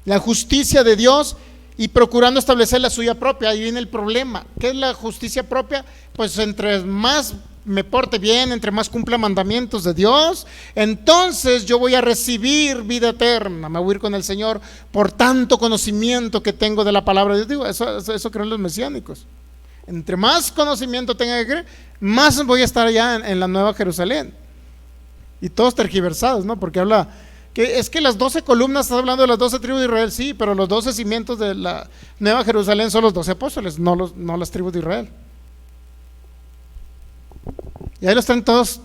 La justicia de Dios y procurando establecer la suya propia. Ahí viene el problema. ¿Qué es la justicia propia? Pues entre más me porte bien, entre más cumpla mandamientos de Dios, entonces yo voy a recibir vida eterna, me voy a ir con el Señor por tanto conocimiento que tengo de la palabra de Dios. Eso creen los mesiánicos. Entre más conocimiento tenga que creer, más voy a estar allá en la Nueva Jerusalén. Y todos tergiversados, ¿no? Porque habla que es que las 12 columnas, está hablando de las 12 tribus de Israel, sí, pero los 12 cimientos de la Nueva Jerusalén son los 12 apóstoles, no las tribus de Israel. Y ahí los están todos,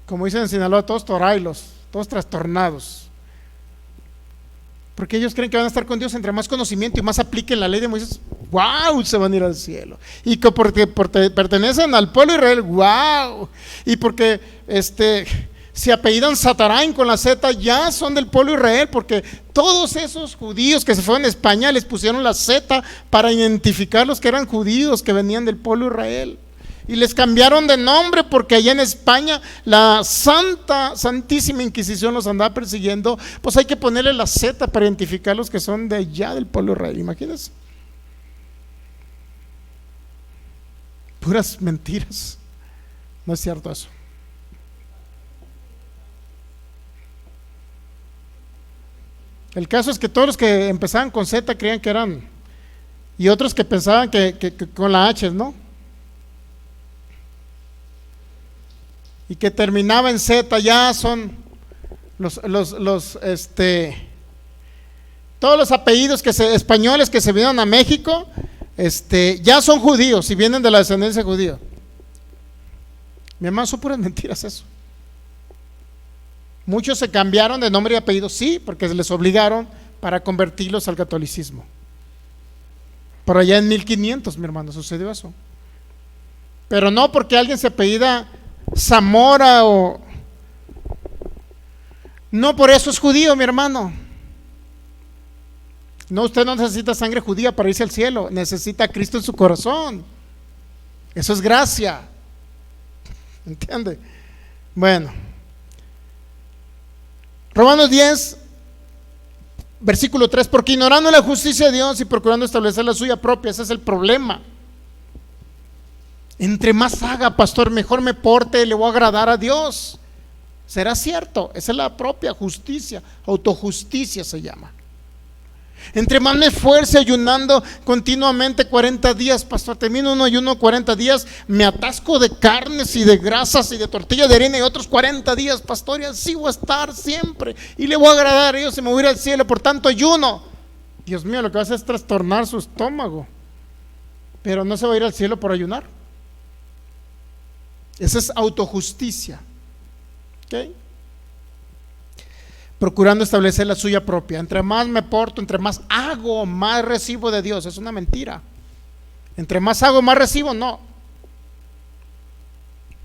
como dicen en Sinaloa, todos torailos, todos trastornados. Porque ellos creen que van a estar con Dios entre más conocimiento y más apliquen la ley de Moisés. ¡Wow! Se van a ir al cielo. Y que porque pertenecen al pueblo de Israel, ¡wow! Y porque se apellidan Satarain con la Z, ya son del pueblo de Israel, porque todos esos judíos que se fueron a España les pusieron la Z para identificar los que eran judíos que venían del pueblo de Israel. Y les cambiaron de nombre porque allá en España la Santísima Inquisición los andaba persiguiendo. Pues hay que ponerle la Z para identificar los que son de allá del pueblo de Israel. Imagínense. Puras mentiras. No es cierto eso. El caso es que todos los que empezaban con Z creían que eran, y otros que pensaban que con la H, ¿no? Y que terminaba en Z, ya son todos los apellidos españoles que se vinieron a México, ya son judíos y vienen de la descendencia judía. Mi hermano, son puras mentiras eso. Muchos se cambiaron de nombre y apellido, sí, porque se les obligaron para convertirlos al catolicismo. Por allá en 1500, mi hermano, sucedió eso. Pero no porque alguien se apellida Zamora o... No por eso es judío, mi hermano. No, usted no necesita sangre judía para irse al cielo, necesita a Cristo en su corazón. Eso es gracia. ¿Entiende? Bueno, Romanos 10, versículo 3, porque ignorando la justicia de Dios y procurando establecer la suya propia, ese es el problema. Entre más haga, pastor, mejor me porte, le voy a agradar a Dios. ¿Será cierto? Esa es la propia justicia, autojusticia se llama. Entre más me esfuerce ayunando continuamente 40 días, pastor, termino un ayuno 40 días, me atasco de carnes y de grasas y de tortilla de harina y otros 40 días, pastor, y así voy a estar siempre y le voy a agradar a Dios y me voy a ir al cielo por tanto ayuno. Dios mío, lo que va a hacer es trastornar su estómago, pero no se va a ir al cielo por ayunar. Esa es autojusticia. ¿Ok? Procurando establecer la suya propia. Entre más me porto, entre más hago, más recibo de Dios. Es una mentira. Entre más hago, más recibo. No.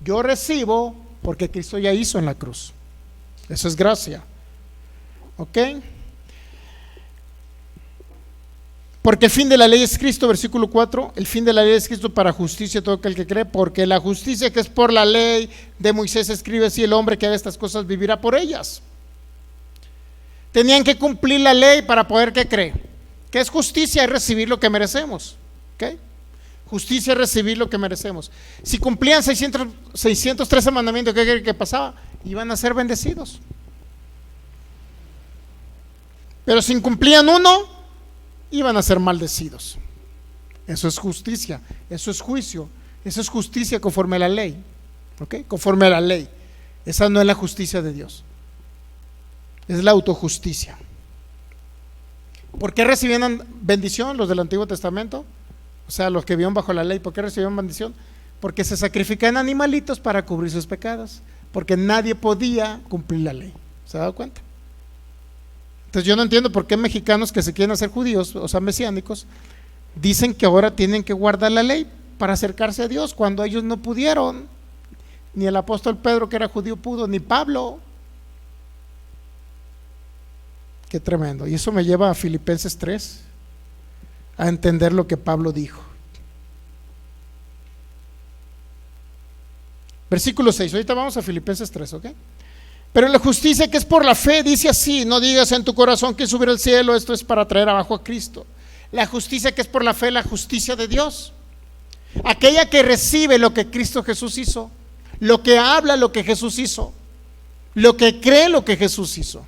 Yo recibo porque Cristo ya hizo en la cruz. Eso es gracia. ¿Ok? Porque el fin de la ley es Cristo, versículo 4. El fin de la ley es Cristo para justicia todo aquel que cree. Porque la justicia que es por la ley de Moisés escribe así: el hombre que haga estas cosas vivirá por ellas. Tenían que cumplir la ley para poder, ¿qué cree? ¿Qué es justicia? Es recibir lo que merecemos. ¿Ok? Justicia es recibir lo que merecemos. Si cumplían 613 mandamientos, ¿qué cree que pasaba? Iban a ser bendecidos. Pero si incumplían uno, iban a ser maldecidos. Eso es justicia, eso es juicio, eso es justicia conforme a la ley. ¿Ok? Conforme a la ley. Esa no es la justicia de Dios, es la autojusticia. ¿Por qué recibían bendición los del Antiguo Testamento? O sea, los que vivían bajo la ley. ¿Por qué recibían bendición? Porque se sacrificaban animalitos para cubrir sus pecados, porque nadie podía cumplir la ley. ¿Se ha dado cuenta? Entonces yo no entiendo por qué mexicanos que se quieren hacer judíos, o sea, mesiánicos, dicen que ahora tienen que guardar la ley para acercarse a Dios, cuando ellos no pudieron. Ni el apóstol Pedro, que era judío, pudo, ni Pablo. Qué tremendo. Y eso me lleva a Filipenses 3, a entender lo que Pablo dijo. Versículo 6. Ahorita vamos a Filipenses 3, ¿ok? Pero la justicia que es por la fe dice así: no digas en tu corazón que subir al cielo, esto es para traer abajo a Cristo. La justicia que es por la fe, la justicia de Dios, aquella que recibe lo que Cristo Jesús hizo, lo que habla lo que Jesús hizo, lo que cree lo que Jesús hizo,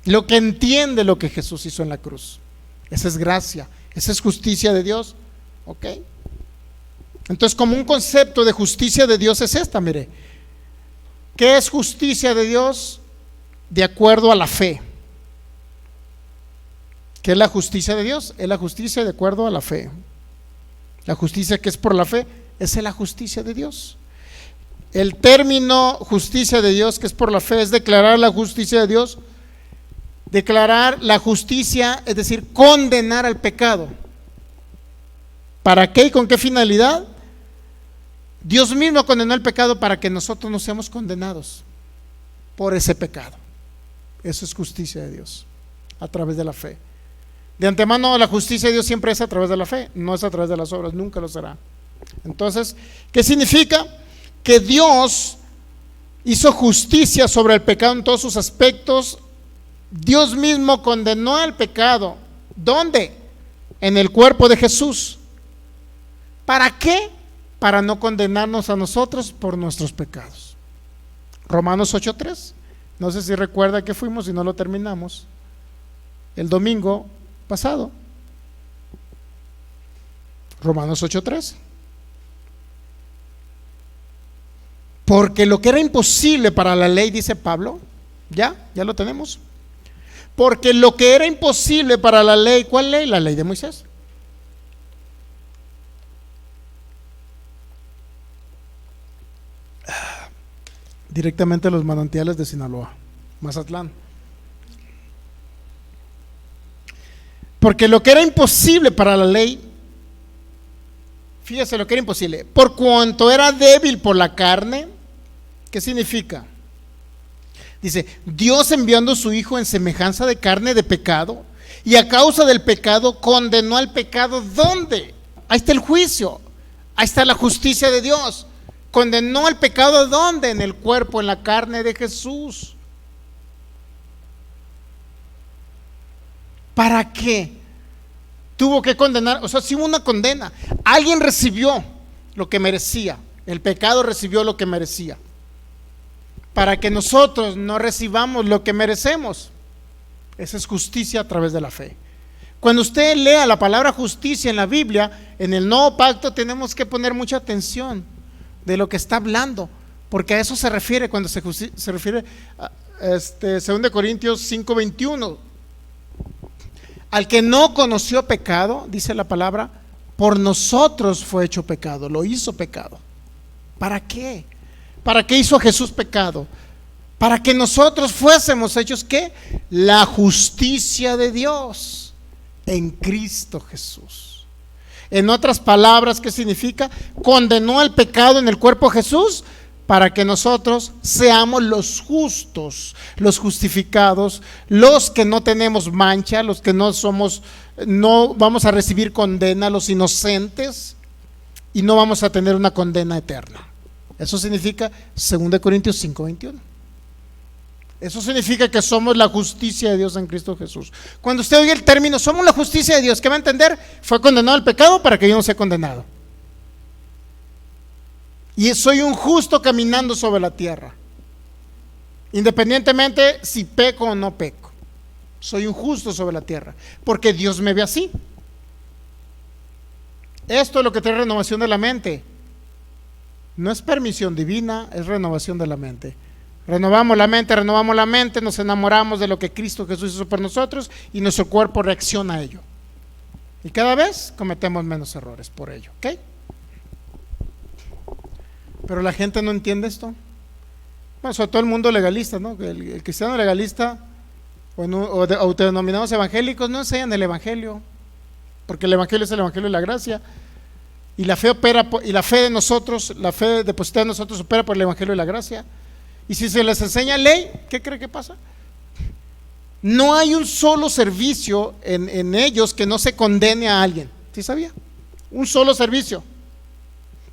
lo que entiende lo que Jesús hizo en la cruz. Esa es gracia, esa es justicia de Dios. ¿Ok? Entonces, como un concepto de justicia de Dios es esta, mire. ¿Qué es justicia de Dios? De acuerdo a la fe. ¿Qué es la justicia de Dios? Es la justicia de acuerdo a la fe. La justicia que es por la fe, esa es la justicia de Dios. El término justicia de Dios, que es por la fe, es declarar la justicia de Dios. Declarar la justicia, es decir, condenar al pecado. ¿Para qué y con qué finalidad? Dios mismo condenó el pecado para que nosotros no seamos condenados por ese pecado. Eso es justicia de Dios, a través de la fe. De antemano, la justicia de Dios siempre es a través de la fe, no es a través de las obras, nunca lo será. Entonces, ¿qué significa? Que Dios hizo justicia sobre el pecado en todos sus aspectos. Dios mismo condenó el pecado. ¿Dónde? En el cuerpo de Jesús. ¿Para qué? Para no condenarnos a nosotros por nuestros pecados. Romanos 8:3. No sé si recuerda que fuimos y no lo terminamos el domingo pasado. Romanos 8:3. Porque lo que era imposible para la ley, dice Pablo, ya lo tenemos. Porque lo que era imposible para la ley, ¿cuál ley? La ley de Moisés. Directamente a los manantiales de Sinaloa, Mazatlán. Porque lo que era imposible para la ley, fíjese lo que era imposible, por cuanto era débil por la carne. ¿Qué significa? Dice, Dios enviando a su Hijo en semejanza de carne de pecado, y a causa del pecado condenó al pecado. ¿Dónde? Ahí está el juicio, ahí está la justicia de Dios. Condenó al pecado, ¿dónde? En el cuerpo, en la carne de Jesús. ¿Para qué? Tuvo que condenar, o sea, si hubo una condena. Alguien recibió lo que merecía, el pecado recibió lo que merecía, para que nosotros no recibamos lo que merecemos. Esa es justicia a través de la fe. Cuando usted lea la palabra justicia en la Biblia, en el Nuevo Pacto, tenemos que poner mucha atención de lo que está hablando, porque a eso se refiere cuando se refiere a 2 Corintios 5:21. Al que no conoció pecado, dice la palabra, por nosotros fue hecho pecado, lo hizo pecado. ¿Para qué? ¿Para qué hizo Jesús pecado? Para que nosotros fuésemos hechos, ¿qué? La justicia de Dios en Cristo Jesús. En otras palabras, ¿qué significa? Condenó al pecado en el cuerpo de Jesús para que nosotros seamos los justos, los justificados, los que no tenemos mancha, los que no vamos a recibir condena, los inocentes, y no vamos a tener una condena eterna. Eso significa 2 Corintios 5:21. Eso significa que somos la justicia de Dios en Cristo Jesús. Cuando usted oye el término somos la justicia de Dios, ¿qué va a entender? Fue condenado al pecado para que yo no sea condenado. Y soy un justo caminando sobre la tierra, independientemente si peco o no peco. Soy un justo sobre la tierra, porque Dios me ve así. Esto es lo que trae renovación de la mente. No es permisión divina, es renovación de la mente. Renovamos la mente, nos enamoramos de lo que Cristo Jesús hizo por nosotros y nuestro cuerpo reacciona a ello. Y cada vez cometemos menos errores por ello, ¿ok? Pero la gente no entiende esto. Bueno, sobre todo el mundo legalista, ¿no? El cristiano legalista o autodenominados evangélicos no enseñan el evangelio, porque el evangelio es el evangelio de la gracia. Y la fe opera, y la fe de nosotros, la fe depositada en nosotros opera por el evangelio de la gracia. Y si se les enseña ley, ¿qué cree que pasa? No hay un solo servicio en ellos que no se condene a alguien. ¿Sí sabía? Un solo servicio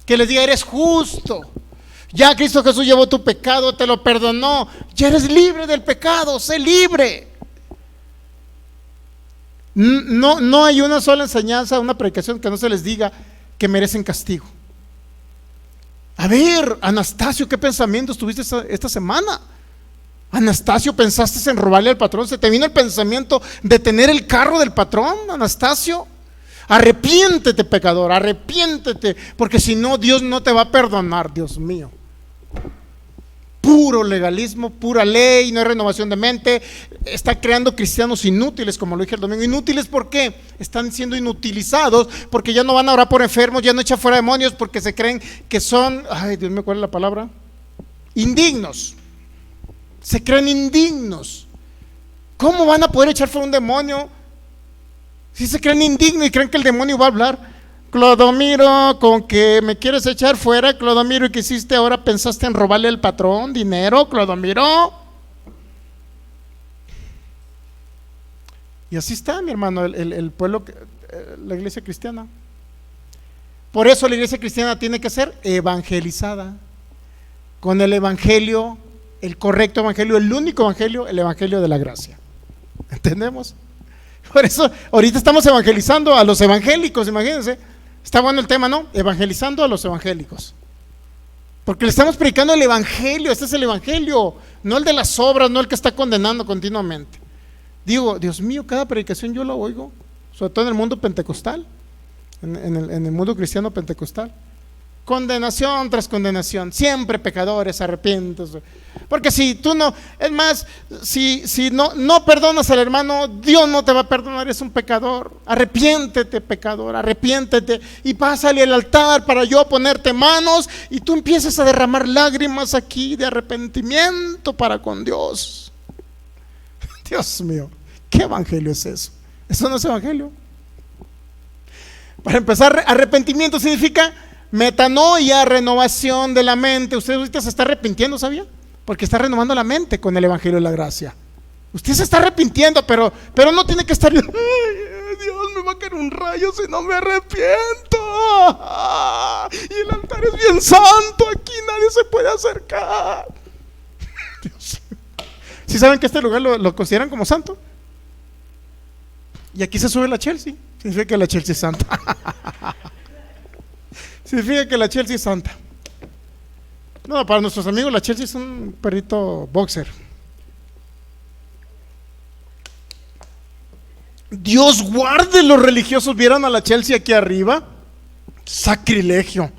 que les diga eres justo, ya Cristo Jesús llevó tu pecado, te lo perdonó, ya eres libre del pecado, sé libre. No hay una sola enseñanza, una predicación que no se les diga que merecen castigo. A ver, Anastasio, ¿qué pensamientos tuviste esta semana? Anastasio, ¿pensaste en robarle al patrón? ¿Se te vino el pensamiento de tener el carro del patrón, Anastasio? Arrepiéntete, pecador, arrepiéntete, porque si no, Dios no te va a perdonar, Dios mío. Puro legalismo, pura ley, no hay renovación de mente. Está creando cristianos inútiles, como lo dije el domingo. ¿Inútiles por qué? Están siendo inutilizados porque ya no van a orar por enfermos, ya no echan fuera demonios, porque se creen que son, ay Dios mío, ¿cuál es la palabra? Indignos. Se creen indignos. ¿Cómo van a poder echar fuera un demonio si se creen indignos y creen que el demonio va a hablar? Clodomiro, con que me quieres echar fuera, Clodomiro, ¿y qué hiciste ahora? ¿Pensaste en robarle al patrón dinero, Clodomiro? Y así está, mi hermano, el pueblo, la iglesia cristiana. Por eso la iglesia cristiana tiene que ser evangelizada con el evangelio, el correcto evangelio, el único evangelio, el evangelio de la gracia. ¿Entendemos? Por eso ahorita estamos evangelizando a los evangélicos, imagínense. Está bueno el tema, ¿no? Evangelizando a los evangélicos, porque le estamos predicando el evangelio. Este es el evangelio, no el de las obras, no el que está condenando continuamente. Digo, Dios mío, cada predicación yo la oigo, sobre todo en el mundo pentecostal, en el mundo cristiano pentecostal. Condenación tras condenación, siempre pecadores, arrepientes. Porque si tú no, es más, si no perdonas al hermano, Dios no te va a perdonar, es un pecador. Arrepiéntete, pecador, arrepiéntete y pásale al altar para yo ponerte manos y tú empiezas a derramar lágrimas aquí de arrepentimiento para con Dios. Dios mío, ¿qué evangelio es eso? Eso no es evangelio. Para empezar, arrepentimiento significa metanoia, renovación de la mente. Usted ahorita se está arrepintiendo, ¿sabía? Porque está renovando la mente con el evangelio de la gracia. Usted se está arrepintiendo, pero no tiene que estar, ay, Dios, me va a caer un rayo si no me arrepiento. Y el altar es bien santo, aquí nadie se puede acercar. Dios. ¿Sí saben que este lugar lo consideran como santo? Y aquí se sube la Chelsea. Significa que la Chelsea es santa. Significa que la Chelsea es santa. No, para nuestros amigos la Chelsea es un perrito boxer. Dios guarde, los religiosos vieran a la Chelsea aquí arriba. Sacrilegio.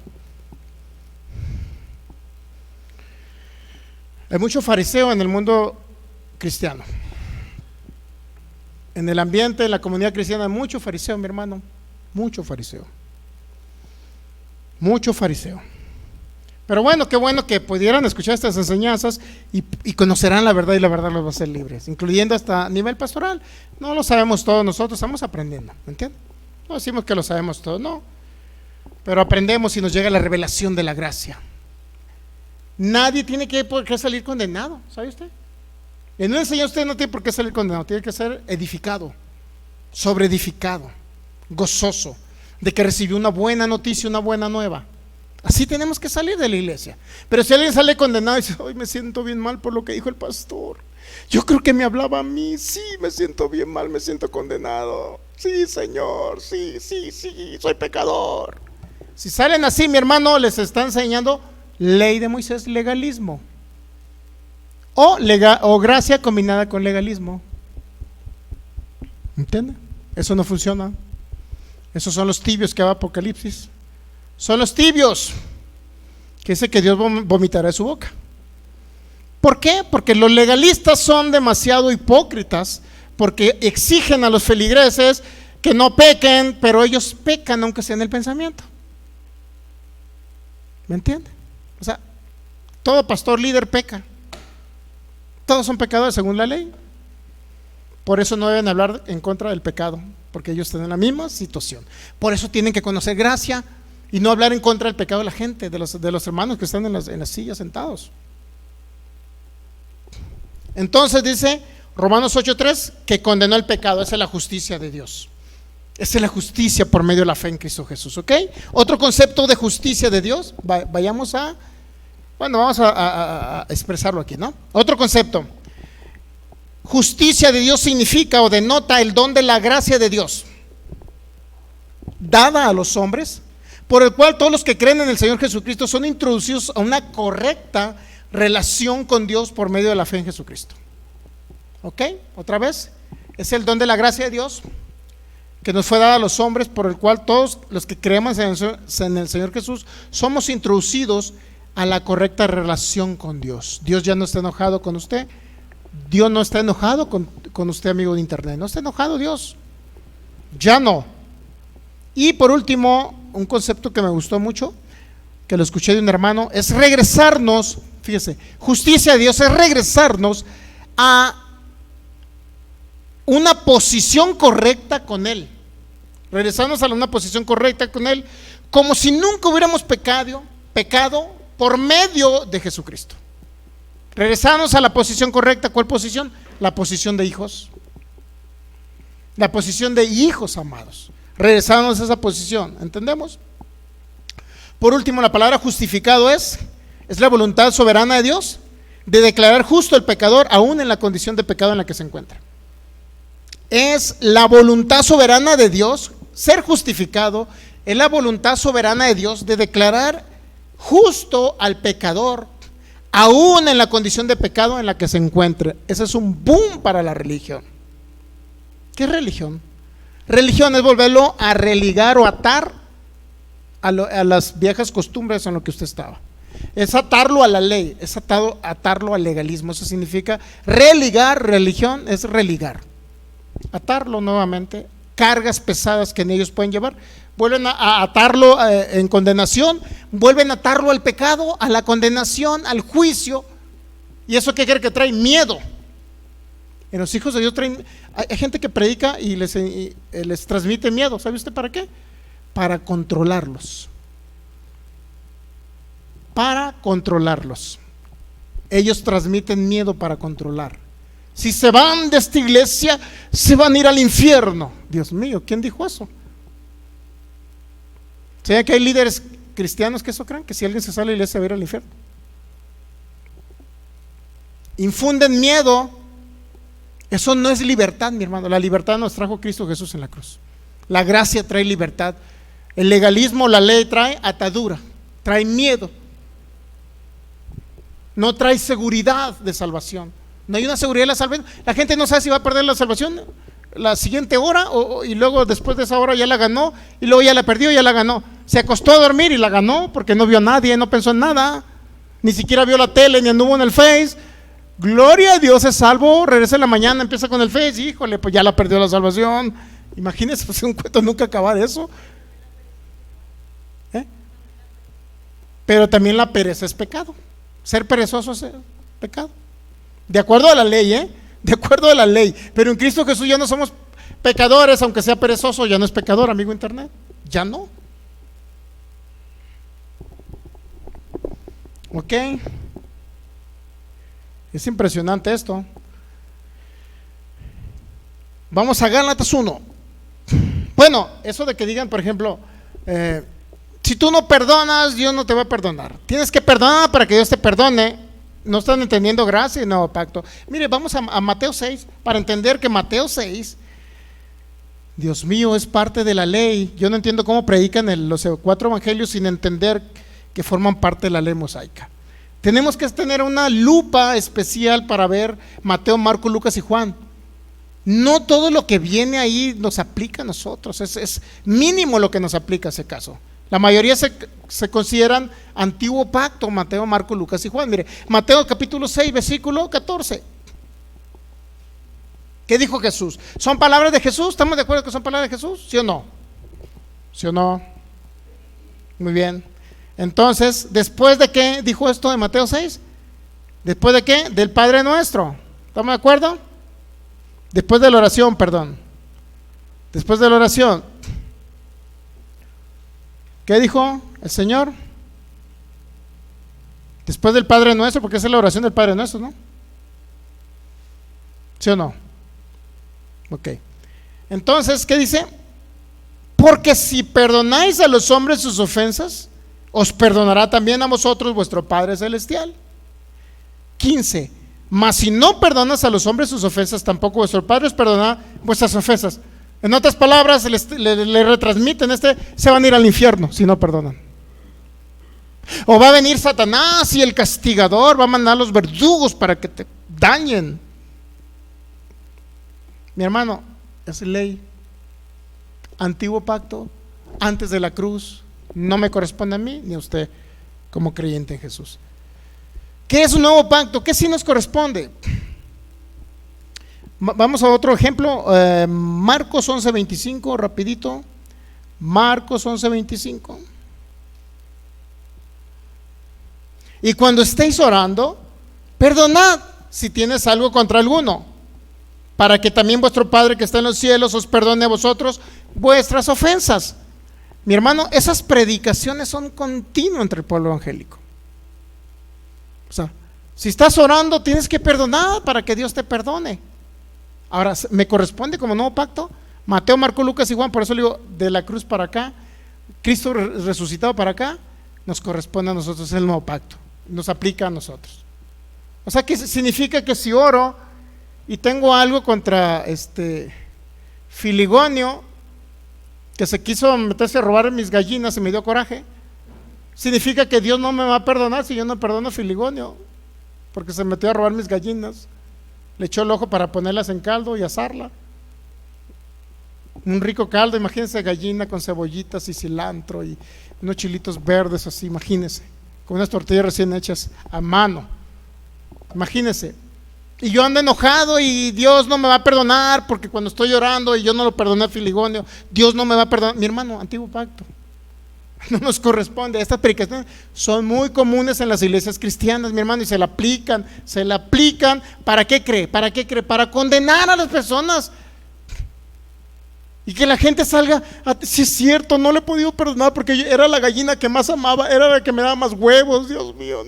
Hay mucho fariseo en el mundo cristiano. En el ambiente, en la comunidad cristiana, hay mucho fariseo, mi hermano. Mucho fariseo. Mucho fariseo. Pero bueno que pudieran escuchar estas enseñanzas y conocerán la verdad, y la verdad los va a hacer libres, incluyendo hasta a nivel pastoral. No lo sabemos todos nosotros, estamos aprendiendo, ¿me entiendes? No decimos que lo sabemos todo, no. Pero aprendemos y nos llega la revelación de la gracia. Nadie tiene por qué salir condenado, ¿sabe usted? En una enseñanza usted no tiene por qué salir condenado, tiene que ser edificado, sobreedificado, gozoso, de que recibió una buena noticia, una buena nueva. Así tenemos que salir de la iglesia. Pero si alguien sale condenado y dice, hoy me siento bien mal por lo que dijo el pastor, yo creo que me hablaba a mí, sí, me siento bien mal, me siento condenado, sí, Señor, sí, soy pecador. Si salen así, mi hermano, les está enseñando ley de Moisés, legalismo, o gracia combinada con legalismo. ¿Entiende? Eso no funciona. Esos son los tibios que va a Apocalipsis. Son los tibios que dice que Dios vomitará de su boca. ¿Por qué? Porque los legalistas son demasiado hipócritas, porque exigen a los feligreses que no pequen, pero ellos pecan aunque sea en el pensamiento. ¿Me entiende? O sea, todo pastor líder peca. Todos son pecadores según la ley. Por eso no deben hablar en contra del pecado, porque ellos están en la misma situación. Por eso tienen que conocer gracia y no hablar en contra del pecado de la gente, de los hermanos que están en las sillas sentados. Entonces dice Romanos 8:3 que condenó el pecado. Esa es la justicia de Dios. Esa es la justicia por medio de la fe en Cristo Jesús, ¿ok? Otro concepto de justicia de Dios, vamos a expresarlo aquí, ¿no? Otro concepto. Justicia de Dios significa o denota el don de la gracia de Dios, dada a los hombres, por el cual todos los que creen en el Señor Jesucristo son introducidos a una correcta relación con Dios por medio de la fe en Jesucristo. ¿Ok? Otra vez, es el don de la gracia de Dios que nos fue dada a los hombres, por el cual todos los que creemos en el Señor Jesús somos introducidos a la correcta relación con Dios. Dios ya no está enojado con usted. Dios no está enojado con usted, amigo de internet. No está enojado Dios. Ya no. Y por último, un concepto que me gustó mucho, que lo escuché de un hermano, es regresarnos. Fíjese, justicia de Dios es regresarnos a una posición correcta con Él. Regresarnos a una posición correcta con Él, como si nunca hubiéramos pecado por medio de Jesucristo. Regresarnos a la posición correcta. ¿Cuál posición? La posición de hijos. La posición de hijos amados. Regresarnos a esa posición. ¿Entendemos? Por último, la palabra justificado es la voluntad soberana de Dios de declarar justo al pecador aún en la condición de pecado en la que se encuentra. Es la voluntad soberana de Dios, ser justificado, es la voluntad soberana de Dios de declarar justo al pecador aún en la condición de pecado en la que se encuentre. Ese es un boom para la religión. ¿Qué es religión? Religión es volverlo a religar o atar a las viejas costumbres en lo que usted estaba. Es atarlo a la ley, es atarlo al legalismo. Eso significa religar. Religión es religar, atarlo nuevamente, cargas pesadas que en ellos pueden llevar, vuelven a atarlo en condenación, vuelven a atarlo al pecado, a la condenación, al juicio. ¿Y eso qué cree que trae? Miedo. En los hijos de Dios hay gente que predica y les transmite miedo. ¿Sabe usted para qué? Para controlarlos. Para controlarlos. Ellos transmiten miedo para controlar. Si se van de esta iglesia, se van a ir al infierno. Dios mío, ¿quién dijo eso? ¿Saben que hay líderes cristianos que eso creen? Que si alguien se sale de la iglesia va a ir al infierno. Infunden miedo. Eso no es libertad, mi hermano. La libertad nos trajo Cristo Jesús en la cruz. La gracia trae libertad. El legalismo, la ley trae atadura, trae miedo. No trae seguridad de salvación. No hay una seguridad de la salvación. La gente no sabe si va a perder la salvación la siguiente hora y luego después de esa hora ya la ganó y luego ya la perdió y ya la ganó. Se acostó a dormir y la ganó porque no vio a nadie, no pensó en nada, ni siquiera vio la tele, ni anduvo en el Face. Gloria a Dios, es salvo. Regresa en la mañana, empieza con el Face, híjole, pues ya la perdió la salvación. Imagínense, pues un cuento nunca acabar eso. Pero también la pereza es pecado. Ser perezoso es pecado. De acuerdo a la ley, de acuerdo a la ley. Pero en Cristo Jesús ya no somos pecadores, aunque sea perezoso, ya no es pecador, amigo internet, ya no. Ok, es impresionante esto. Vamos a Gálatas 1. Bueno, eso de que digan, por ejemplo, si tú no perdonas, Dios no te va a perdonar. Tienes que perdonar para que Dios te perdone. No están entendiendo gracia y nuevo pacto. Mire, vamos a Mateo 6 para entender que Mateo 6, Dios mío, es parte de la ley. Yo no entiendo cómo predican los 4 evangelios sin entender que forman parte de la ley mosaica. Tenemos que tener una lupa especial para ver Mateo, Marcos, Lucas y Juan. No todo lo que viene ahí nos aplica a nosotros, es mínimo lo que nos aplica a ese caso. La mayoría se consideran antiguo pacto, Mateo, Marcos, Lucas y Juan. Mire, Mateo capítulo 6, versículo 14. ¿Qué dijo Jesús? ¿Son palabras de Jesús? ¿Estamos de acuerdo que son palabras de Jesús? ¿Sí o no? ¿Sí o no? Muy bien. Entonces, ¿después de qué dijo esto de Mateo 6? ¿Después de qué? Del Padre Nuestro. ¿Estamos de acuerdo? Después de la oración, perdón. Después de la oración, ¿qué dijo el Señor? Después del Padre Nuestro, porque esa es la oración del Padre Nuestro, ¿no? ¿Sí o no? Ok. Entonces, ¿qué dice? Porque si perdonáis a los hombres sus ofensas, os perdonará también a vosotros vuestro Padre Celestial. 15. Mas si no perdonas a los hombres sus ofensas, tampoco vuestro Padre os perdonará vuestras ofensas. En otras palabras, le retransmiten, se van a ir al infierno si no perdonan. O va a venir Satanás y el castigador va a mandar a los verdugos para que te dañen. Mi hermano, es ley. Antiguo pacto, antes de la cruz, no me corresponde a mí ni a usted como creyente en Jesús. ¿Qué es un nuevo pacto? ¿Qué sí nos corresponde? Vamos a otro ejemplo, Marcos 11:25, rapidito. Marcos 11:25. Y cuando estéis orando, perdonad si tienes algo contra alguno, para que también vuestro Padre que está en los cielos os perdone a vosotros vuestras ofensas. Mi hermano, esas predicaciones son continuas entre el pueblo evangélico. O sea, si estás orando, tienes que perdonar para que Dios te perdone. Ahora, me corresponde como nuevo pacto, Mateo, Marcos, Lucas y Juan. Por eso le digo, de la cruz para acá, Cristo resucitado para acá, nos corresponde a nosotros el nuevo pacto, nos aplica a nosotros. O sea, que significa que si oro y tengo algo contra Filigonio, que se quiso meterse a robar mis gallinas y me dio coraje, significa que Dios no me va a perdonar si yo no perdono a Filigonio, porque se metió a robar mis gallinas, le echó el ojo para ponerlas en caldo y asarla. Un rico caldo, imagínense, gallina con cebollitas y cilantro y unos chilitos verdes así, imagínense, con unas tortillas recién hechas a mano, imagínense. Y yo ando enojado y Dios no me va a perdonar porque cuando estoy llorando y yo no lo perdoné a Filigonio, Dios no me va a perdonar. Mi hermano, antiguo pacto, no nos corresponde. Estas predicaciones son muy comunes en las iglesias cristianas, mi hermano, y se la aplican. ¿Para qué cree? Para condenar a las personas. Y que la gente salga, si es cierto, no le he podido perdonar porque era la gallina que más amaba, era la que me daba más huevos. Dios mío,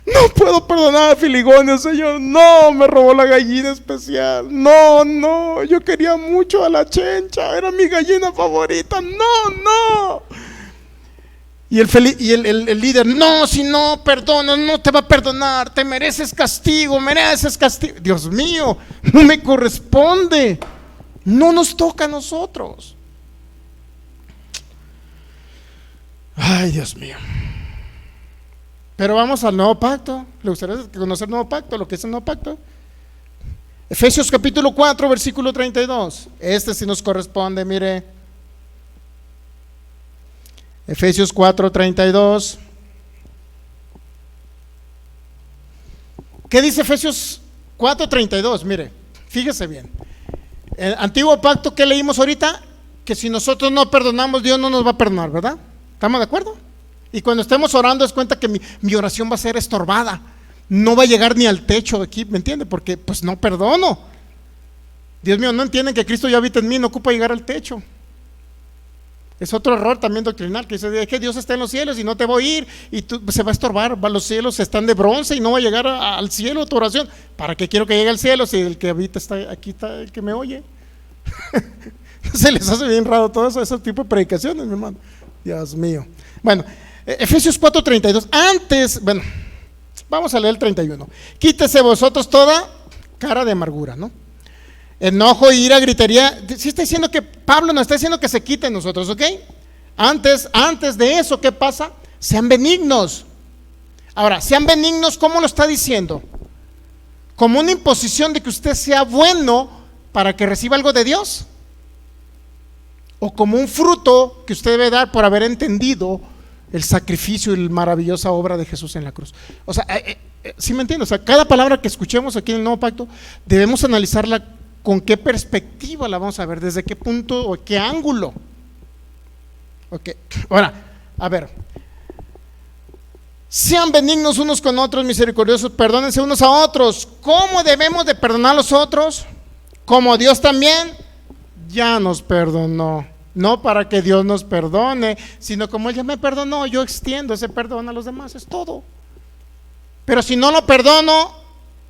no puedo perdonar a Filigonio, Señor. No, me robó la gallina especial. No, yo quería mucho a la chencha, era mi gallina favorita. No. Y el líder, no, si no perdonas, no te va a perdonar, te mereces castigo. Dios mío, no me corresponde. No nos toca a nosotros. Ay, Dios mío. Pero vamos al nuevo pacto. ¿Le gustaría conocer el nuevo pacto? Lo que es el nuevo pacto. Efesios capítulo 4, versículo 32. Sí nos corresponde, mire. Efesios 4, 32. ¿Qué dice Efesios 4, 32? Mire, fíjese bien. El antiguo pacto que leímos ahorita, que si nosotros no perdonamos, Dios no nos va a perdonar, ¿verdad? ¿Estamos de acuerdo? Y cuando estemos orando, es cuenta que mi oración va a ser estorbada, no va a llegar ni al techo de aquí, ¿me entiende? Porque pues no perdono. Dios mío, no entienden que Cristo ya habita en mí, no ocupa llegar al techo. Es otro error también doctrinal, que dice, es que Dios está en los cielos y no te voy a ir, y tú, se va a estorbar, los cielos están de bronce y no va a llegar al cielo tu oración. ¿Para qué quiero que llegue al cielo si el que habita está aquí, está el que me oye? Se les hace bien raro todo eso, ese tipo de predicaciones, mi hermano. Dios mío. Bueno, Efesios 4:32. Antes, bueno, vamos a leer el 31. Quítese vosotros toda cara de amargura, ¿no? Enojo, ira, gritería. Sí está diciendo que Pablo nos está diciendo que se quite nosotros, ¿ok? Antes de eso, ¿qué pasa? Sean benignos. Ahora, sean benignos, ¿cómo lo está diciendo? Como una imposición de que usted sea bueno para que reciba algo de Dios, o como un fruto que usted debe dar por haber entendido el sacrificio y la maravillosa obra de Jesús en la cruz. O sea, ¿sí me entiende? O sea, cada palabra que escuchemos aquí en el Nuevo Pacto debemos analizarla con qué perspectiva la vamos a ver, desde qué punto o qué ángulo. Ok, ahora, a ver, sean benignos unos con otros, misericordiosos, perdónense unos a otros. ¿Cómo debemos de perdonar a los otros? Como Dios también ya nos perdonó. No para que Dios nos perdone, sino como Él ya me perdonó, yo extiendo ese perdón a los demás, es todo. Pero si no lo perdono,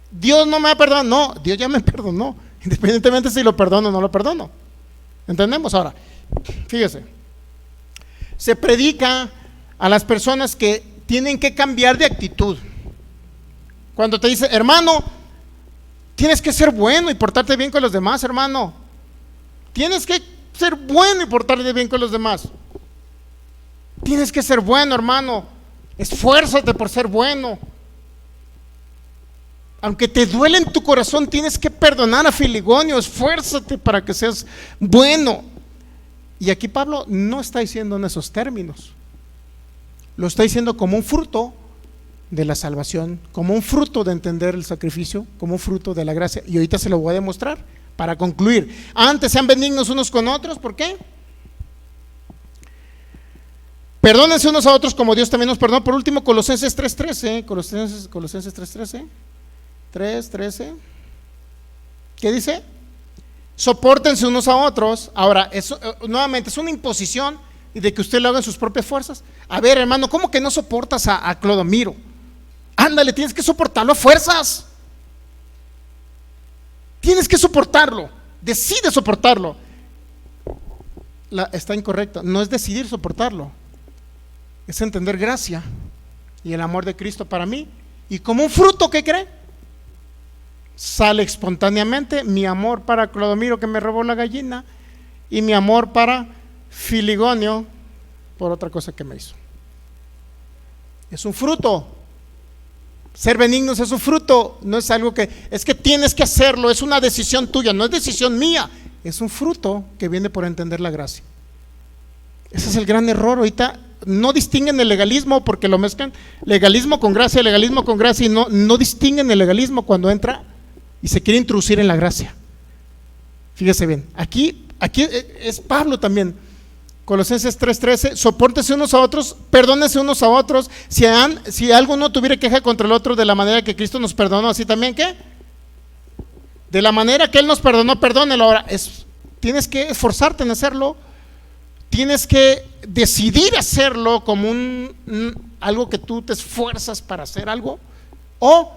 Dios no me ha perdonado. No, Dios ya me perdonó, independientemente si lo perdono o no lo perdono. ¿Entendemos? Ahora, fíjese, se predica a las personas que tienen que cambiar de actitud. Cuando te dice, hermano, tienes que ser bueno y portarte bien con los demás, hermano. Tienes que ser bueno y portarte bien con los demás. Tienes que ser bueno, hermano. Esfuérzate por ser bueno. Aunque te duele en tu corazón, tienes que perdonar a Filigonio. Esfuérzate para que seas bueno. Y aquí Pablo no está diciendo en esos términos. Lo está diciendo como un fruto de la salvación, como un fruto de entender el sacrificio, como un fruto de la gracia. Y ahorita se lo voy a demostrar. Para concluir, antes sean benignos unos con otros. ¿Por qué? Perdónense unos a otros como Dios también nos perdonó. Por último, Colosenses 3:13. Colosenses 3:13. 3:13. ¿Qué dice? Sopórtense unos a otros. Ahora, eso nuevamente es una imposición de que usted lo haga en sus propias fuerzas. A ver, hermano, ¿cómo que no soportas a Clodomiro? Ándale, tienes que soportarlo a fuerzas. Tienes que soportarlo, decide soportarlo. Está incorrecto, no es decidir soportarlo, es entender gracia y el amor de Cristo para mí. Y como un fruto, ¿qué cree? Sale espontáneamente mi amor para Clodomiro, que me robó la gallina, y mi amor para Filigonio por otra cosa que me hizo. Es un fruto. Ser benignos es un fruto, no es algo que, es que tienes que hacerlo, es una decisión tuya, no es decisión mía, es un fruto que viene por entender la gracia. Ese es el gran error. Ahorita no distinguen el legalismo porque lo mezclan, legalismo con gracia, y no distinguen el legalismo cuando entra y se quiere introducir en la gracia. Fíjese bien, aquí es Pablo también. Colosenses 3:13, sopórtense unos a otros, perdónense unos a otros. Si alguno tuviera queja contra el otro, de la manera que Cristo nos perdonó, así también, ¿qué? De la manera que Él nos perdonó, perdónelo. Ahora, tienes que esforzarte en hacerlo, tienes que decidir hacerlo como algo que tú te esfuerzas para hacer algo, o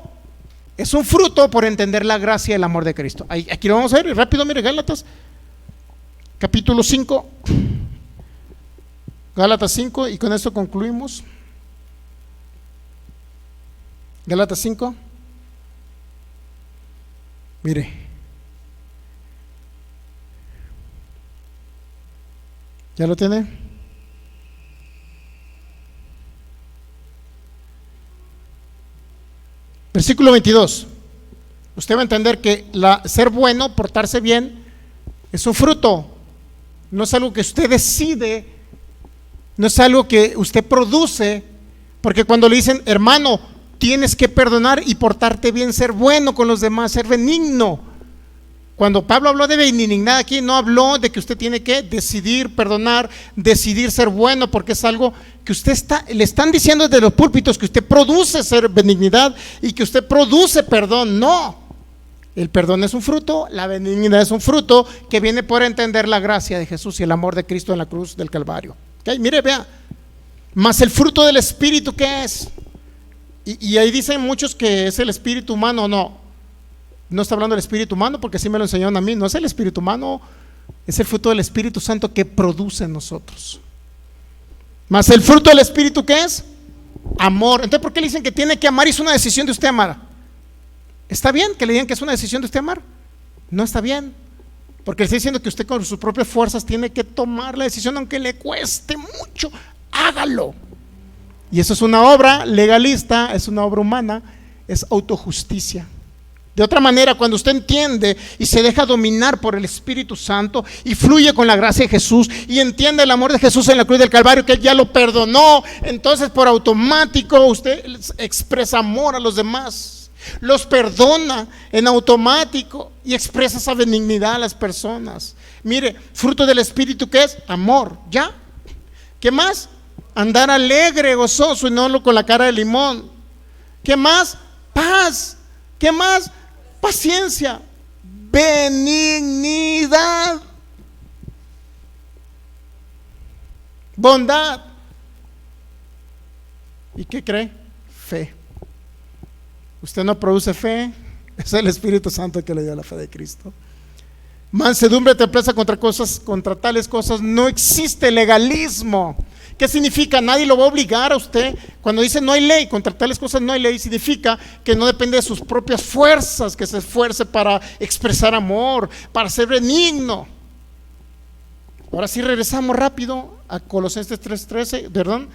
es un fruto por entender la gracia y el amor de Cristo. Aquí lo vamos a ver rápido. Mire, Gálatas capítulo 5. Gálatas 5, y con esto concluimos. Gálatas 5. Mire, ¿ya lo tiene? Versículo 22. Usted va a entender que ser bueno, portarse bien, es un fruto. No es algo que usted decide, no es algo que usted produce. Porque cuando le dicen, hermano, tienes que perdonar y portarte bien, ser bueno con los demás, ser benigno. Cuando Pablo habló de benignidad aquí, no habló de que usted tiene que decidir perdonar, decidir ser bueno, porque es algo que le están diciendo desde los púlpitos que usted produce ser benignidad y que usted produce perdón. No, El perdón es un fruto, la benignidad es un fruto que viene por entender la gracia de Jesús y el amor de Cristo en la cruz del Calvario. ¿Okay? Mire, vea, más el fruto del Espíritu, ¿qué es? Y ahí dicen muchos que es el espíritu humano. No está hablando del espíritu humano, porque así me lo enseñaron a mí. No es el espíritu humano, es el fruto del Espíritu Santo que produce en nosotros. Más el fruto del Espíritu, ¿qué es? Amor. Entonces, ¿por qué le dicen que tiene que amar y es una decisión de usted amar? ¿Está bien que le digan que es una decisión de usted amar? No está bien, porque le está diciendo que usted con sus propias fuerzas tiene que tomar la decisión, aunque le cueste mucho, hágalo. Y eso es una obra legalista, es una obra humana, es autojusticia. De otra manera, cuando usted entiende y se deja dominar por el Espíritu Santo y fluye con la gracia de Jesús y entiende el amor de Jesús en la cruz del Calvario, que Él ya lo perdonó, entonces por automático usted expresa amor a los demás, los perdona en automático y expresa esa benignidad a las personas. Mire, fruto del Espíritu, ¿qué es? Amor, ¿ya? ¿Qué más? Andar alegre, gozoso y no con la cara de limón. ¿Qué más? Paz. ¿Qué más? Paciencia, benignidad, bondad. ¿Y qué cree? Fe. Usted no produce fe, es el Espíritu Santo que le dio la fe de Cristo. Mansedumbre, templeza, contra tales cosas no existe legalismo. ¿Qué significa? Nadie lo va a obligar a usted. Cuando dice no hay ley, contra tales cosas no hay ley, significa que no depende de sus propias fuerzas, que se esfuerce para expresar amor, para ser benigno. Ahora sí regresamos rápido a Colosenses 3:13, perdón,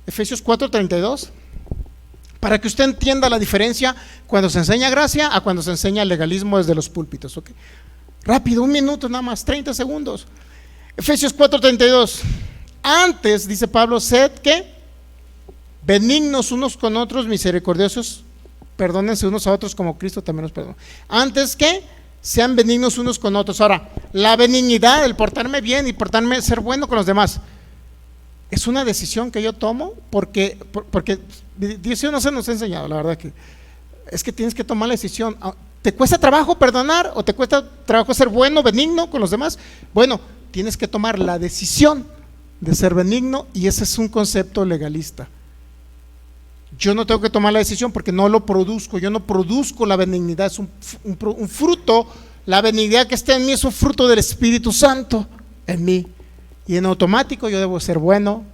Efesios 4:32, para que usted entienda la diferencia cuando se enseña gracia a cuando se enseña legalismo desde los púlpitos. ¿Okay? Rápido, 1 minuto nada más, 30 segundos. Efesios 4:32. Antes, dice Pablo, sed ¿qué? Benignos unos con otros, misericordiosos, perdónense unos a otros como Cristo también los perdonó. Antes que sean benignos unos con otros. Ahora, la benignidad, el portarme bien y ser bueno con los demás, es una decisión que yo tomo porque Dios no se nos ha enseñado, la verdad que es que tienes que tomar la decisión. ¿Te cuesta trabajo perdonar o te cuesta trabajo ser bueno, benigno con los demás? Bueno, tienes que tomar la decisión de ser benigno, y ese es un concepto legalista. Yo no tengo que tomar la decisión porque no lo produzco, yo no produzco la benignidad, es un fruto. La benignidad que está en mí es un fruto del Espíritu Santo en mí, y en automático yo debo ser bueno,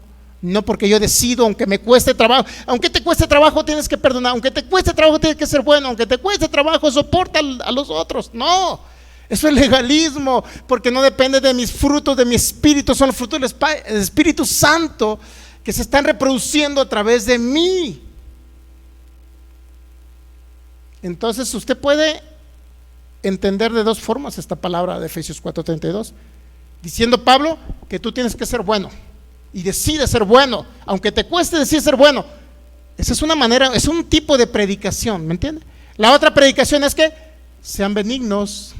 no porque yo decido, aunque me cueste trabajo. Aunque te cueste trabajo tienes que perdonar, aunque te cueste trabajo tienes que ser bueno, aunque te cueste trabajo soporta a los otros. No, eso es legalismo, porque no depende de mis frutos, de mi espíritu, son los frutos del Espíritu Santo que se están reproduciendo a través de mí. Entonces usted puede entender de dos formas esta palabra de Efesios 4:32, diciendo Pablo que tú tienes que ser bueno y decides ser bueno, aunque te cueste decir ser bueno. Esa es una manera, es un tipo de predicación, ¿me entiende? La otra predicación es que sean benignos,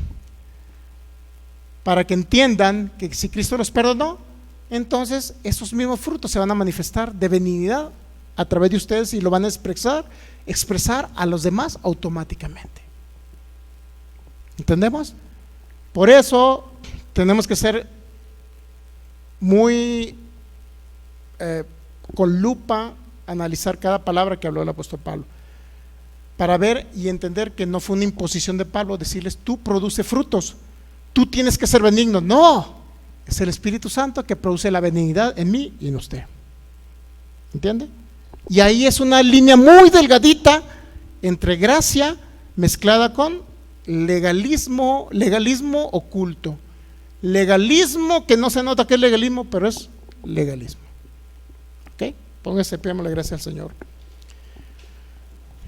para que entiendan que si Cristo los perdonó, entonces esos mismos frutos se van a manifestar de benignidad a través de ustedes y lo van a expresar a los demás automáticamente. ¿Entendemos? Por eso tenemos que ser muy con lupa, analizar cada palabra que habló el apóstol Pablo, para ver y entender que no fue una imposición de Pablo decirles tú produce frutos, tú tienes que ser benigno. No, es el Espíritu Santo que produce la benignidad en mí y en usted. ¿Entiende? Y ahí es una línea muy delgadita entre gracia mezclada con legalismo oculto. Legalismo que no se nota que es legalismo, pero es legalismo. ¿Ok? Póngase, pidámosle gracias al Señor.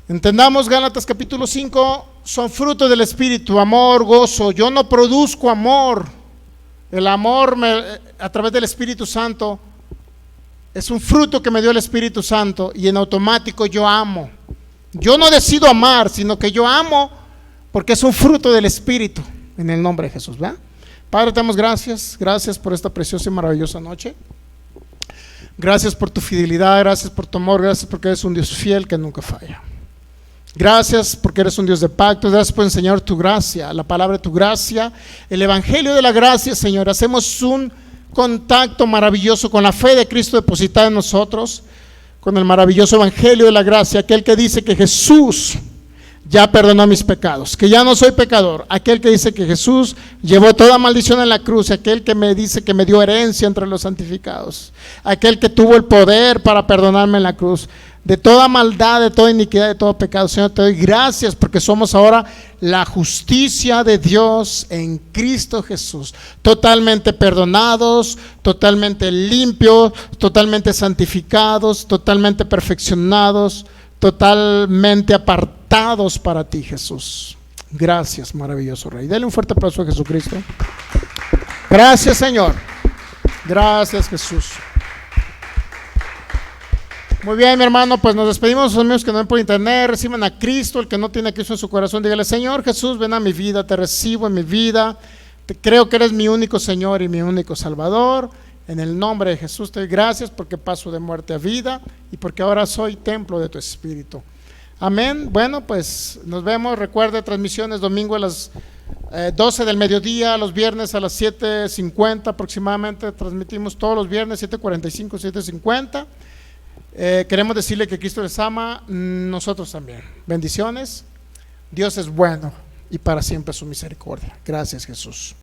Entendamos Gálatas capítulo 5, son frutos del Espíritu, amor, gozo. Yo no produzco amor. El amor a través del Espíritu Santo es un fruto que me dio el Espíritu Santo, y en automático yo amo. Yo no decido amar, sino que yo amo porque es un fruto del Espíritu, en el nombre de Jesús. ¿Verdad? Padre, te damos gracias por esta preciosa y maravillosa noche. Gracias por tu fidelidad, gracias por tu amor, gracias porque eres un Dios fiel que nunca falla. Gracias porque eres un Dios de pactos. Gracias por enseñar tu gracia, la palabra de tu gracia, el evangelio de la gracia, Señor. Hacemos un contacto maravilloso con la fe de Cristo depositada en nosotros, con el maravilloso evangelio de la gracia, aquel que dice que Jesús ya perdonó mis pecados, que ya no soy pecador, aquel que dice que Jesús llevó toda maldición en la cruz, aquel que me dice que me dio herencia entre los santificados, aquel que tuvo el poder para perdonarme en la cruz de toda maldad, de toda iniquidad, de todo pecado. Señor, te doy gracias porque somos ahora la justicia de Dios en Cristo Jesús, totalmente perdonados, totalmente limpios, totalmente santificados, totalmente perfeccionados, totalmente apartados para ti, Jesús. Gracias, maravilloso Rey. Dale un fuerte aplauso a Jesucristo. Gracias, Señor. Gracias, Jesús. Muy bien, mi hermano, pues nos despedimos de los amigos que no ven por internet. Reciban a Cristo. El que no tiene a Cristo en su corazón, dígale: Señor Jesús, ven a mi vida, te recibo en mi vida, te creo que eres mi único Señor y mi único Salvador. En el nombre de Jesús te doy gracias porque paso de muerte a vida y porque ahora soy templo de tu Espíritu. Amén. Bueno, pues nos vemos. Recuerde, transmisiones domingo a las 12 del mediodía, los viernes a las 7:50 aproximadamente. Transmitimos todos los viernes, 7:45, 7:50. Queremos decirle que Cristo les ama, nosotros también. Bendiciones. Dios es bueno y para siempre su misericordia. Gracias, Jesús.